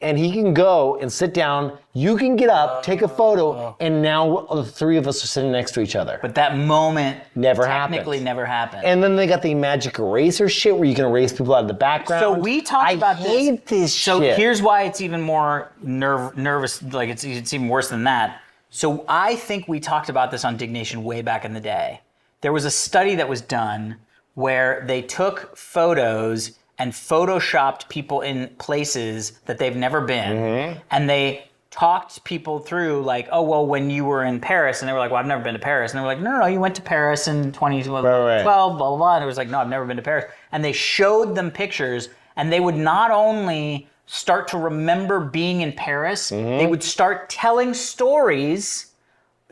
and he can go and sit down. You can get up, take a photo, and now the three of us are sitting next to each other. But that moment technically never happened. And then they got the magic eraser shit where you can erase people out of the background. So we talked about this. I hate this shit. So here's why it's even more nervous. Like it's even worse than that. So I think we talked about this on Diggnation way back in the day. There was a study that was done where they took photos and photoshopped people in places that they've never been, and they talked people through like, oh, well, when you were in Paris, and they were like, well, I've never been to Paris. And they were like, no, you went to Paris in 2012, blah, blah, blah. And it was like, no, I've never been to Paris. And they showed them pictures, and they would not only start to remember being in Paris, they would start telling stories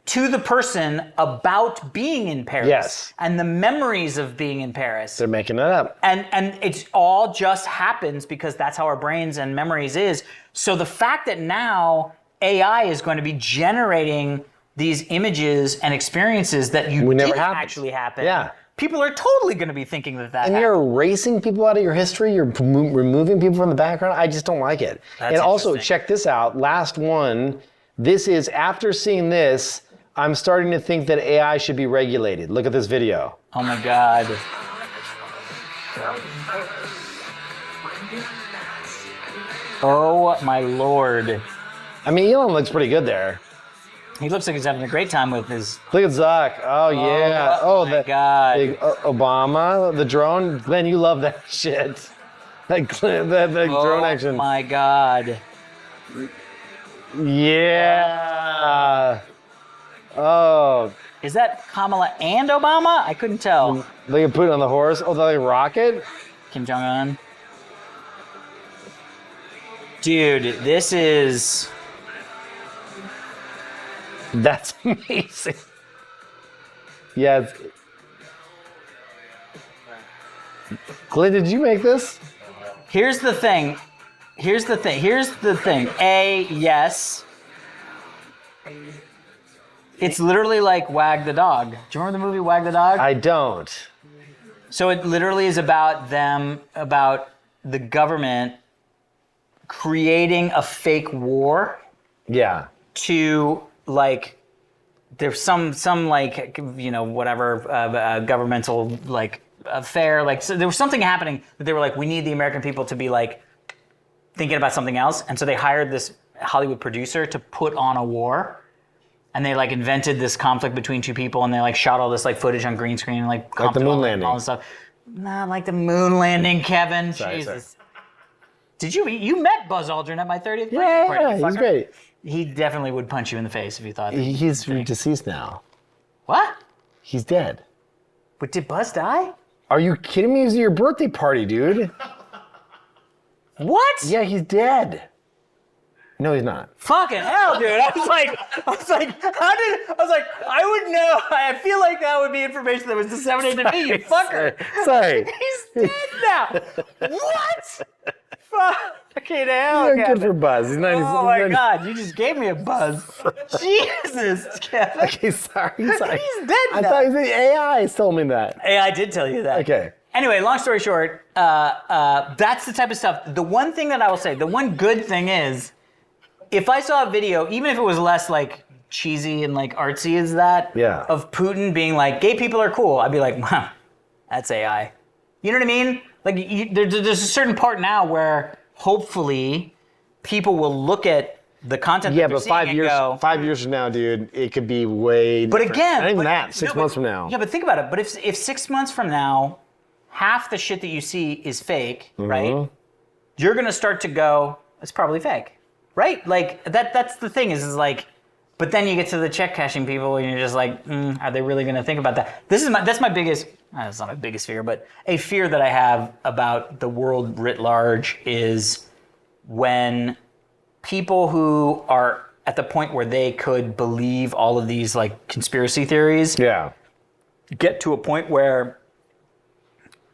to the person about being in Paris and the memories of being in Paris. They're making it up. And it all just happens because that's how our brains and memories is. So the fact that now AI is going to be generating these images and experiences that you didn't actually happen. Yeah. People are totally going to be thinking that And happened. you're erasing people out of your history. You're removing people from the background. I just don't like it. That's and also, interesting. check this out. Last one. This is after seeing this, I'm starting to think that AI should be regulated. Look at this video. Oh my God. Oh my Lord. I mean, Elon looks pretty good there. He looks like he's having a great time with his... Look at Zuck. Oh, yeah. Oh my God. Obama, the drone. Glenn, you love that shit. The drone action. Oh my God. Yeah. Oh. Is that Kamala and Obama? I couldn't tell. They can put it on the horse. Oh, the rocket? Kim Jong-un. Dude, this is... That's amazing. Yeah. Glenn, did you make this? Here's the thing. A, yes. It's literally like Wag the Dog. Do you remember the movie Wag the Dog? I don't. So it literally is about the government creating a fake war. Yeah. To like, there's some like, you know, whatever governmental like affair. Like, so there was something happening that they were like, we need the American people to be like thinking about something else, and so they hired this Hollywood producer to put on a war. And they like invented this conflict between two people, and they like shot all this like footage on green screen, and like the moon landing, all this stuff. Not like the moon landing, Kevin. Jesus. Did you met Buzz Aldrin at my 30th birthday party? Yeah, he's great. He definitely would punch you in the face if you thought that. He's deceased now. What? He's dead. But did Buzz die? Are you kidding me? It was your birthday party, dude. What? Yeah, he's dead. No, he's not. Fucking hell, dude. I was like, I would know. I feel like that would be information that was disseminated to me, you fucker. Sorry. He's dead now. What? Fucking hell, You're Kevin. good for Buzz. He's 90. Oh my God, you just gave me a buzz. Jesus, Kevin. Okay, sorry. He's dead now. I thought the AI told me that. AI did tell you that. Okay. Anyway, long story short, that's the type of stuff. The one thing that I will say, the one good thing is, if I saw a video, even if it was less like cheesy and like artsy as that, of Putin being like, gay people are cool, I'd be like, wow, that's AI. You know what I mean? Like, there's a certain part now where hopefully people will look at the content that they're seeing and go, 5 years from now, dude, it could be way But different. again, not even that, 6 months from now. Yeah, but think about it. But if 6 months from now, half the shit that you see is fake, right? You're gonna start to go, it's probably fake. Right? Like that's the thing is like, but then you get to the check cashing people and you're just like, are they really going to think about that? That's my biggest, it's not my biggest fear, but a fear that I have about the world writ large is when people who are at the point where they could believe all of these like conspiracy theories get to a point where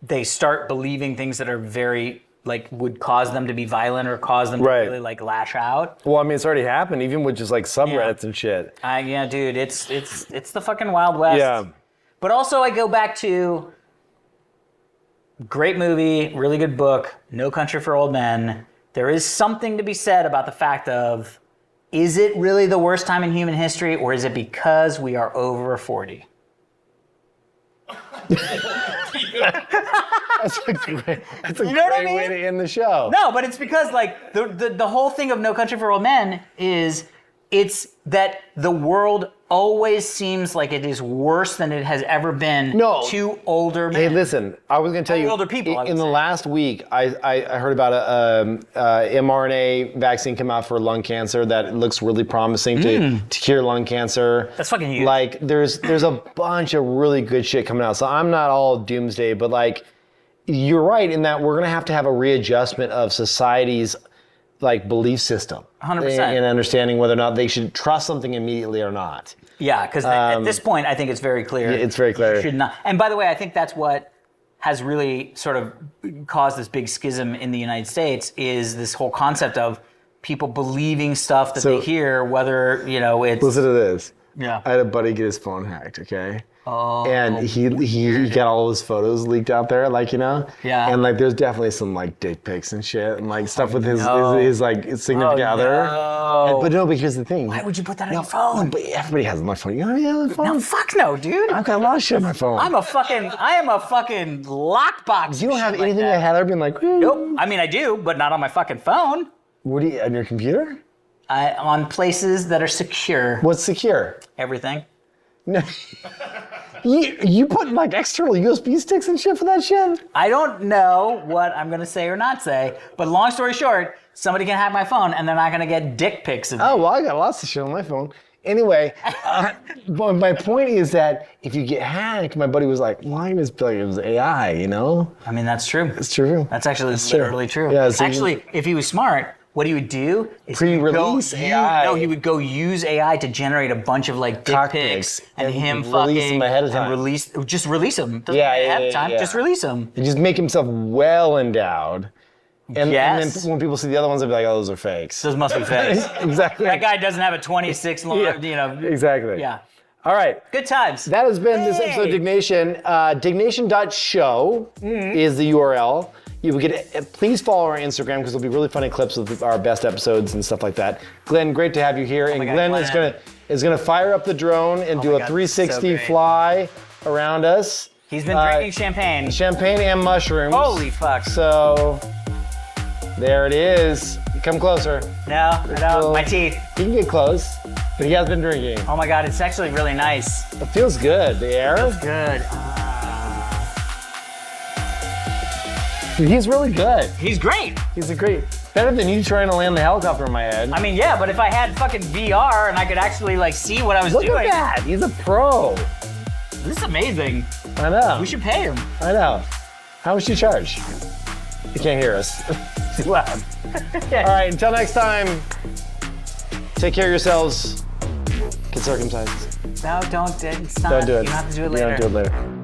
they start believing things that are very like would cause them to be violent or cause them to really like lash out. Well, I mean, it's already happened, even with just like subreddits and shit. Yeah, dude, it's the fucking Wild West. Yeah. But also, I go back to great movie, really good book, No Country for Old Men. There is something to be said about the fact of, is it really the worst time in human history, or is it because we are over 40? That's a great I mean? way to end the show. No, but it's because like the whole thing of No Country for Old Men is it's that the world always seems like it is worse than it has ever been to older men. Hey, listen, I was going to tell you, older people, in the last week, I heard about a mRNA vaccine come out for lung cancer that looks really promising to cure lung cancer. That's fucking huge. Like, there's a bunch of really good shit coming out. So I'm not all doomsday, but like, you're right in that we're going to have a readjustment of society's like belief system. 100%. And understanding whether or not they should trust something immediately or not. Yeah, because at this point, I think it's very clear. Yeah, it's very clear. You should not. And by the way, I think that's what has really sort of caused this big schism in the United States is this whole concept of people believing stuff that they hear, whether, it's... Listen to this. Yeah. I had a buddy get his phone hacked, okay? Oh, and he got all his photos leaked out there, like, Yeah. And like, there's definitely some like dick pics and shit, and like stuff with his like significant other. No. But here's the thing. Why would you put that on your phone? But everybody has my phone. You have a phone? No, fuck no, dude. I've got a lot of shit on my phone. I am a fucking lockbox. You don't have anything that Heather been like? Nope. I mean, I do, but not on my fucking phone. What do you on your computer? On places that are secure. What's secure? Everything. No. You put like external USB sticks and shit for that shit? I don't know what I'm gonna say or not say, but long story short, somebody can hack my phone and they're not gonna get dick pics of me. Oh, well, I got lots of shit on my phone. Anyway, but my point is that if you get hacked, my buddy was like, well, I just feel like it was AI, I mean, that's true. It's true. That's actually literally true. Yeah, actually, if he was smart, what he would do is pre-release AI. No, he would go use AI to generate a bunch of like dick pics and him release them ahead of time. Just release them. Doesn't Yeah, ahead yeah, of time. yeah. Just release them. And just make himself well endowed. And then when people see the other ones, they'll be like, oh, those are fakes. Those must be fakes. Exactly. That guy doesn't have a 26 long, Exactly. Yeah. All right. Good times. That has been this episode of Diggnation. Diggnation.show is the URL. You will get. Please follow our Instagram because there'll be really funny clips of our best episodes and stuff like that. Glenn, great to have you here. And Glenn is gonna fire up the drone and do a 360 fly around us. He's been drinking champagne. Champagne and mushrooms. Holy fuck. So there it is. Come closer. No, my teeth. He can get close, but he has been drinking. Oh my God, it's actually really nice. It feels good. The air. Feels good. Dude, he's really good. He's great. He's better than you trying to land the helicopter in my head. I mean, yeah, but if I had fucking VR and I could actually like see what I was doing. Look at that. He's a pro. This is amazing. I know. We should pay him. I know. How much do you charge? You can't hear us. Too loud. All right, until next time, take care of yourselves. Get circumcised. No, don't. It's not. Don't do it. You don't have to do it later. You don't do it later.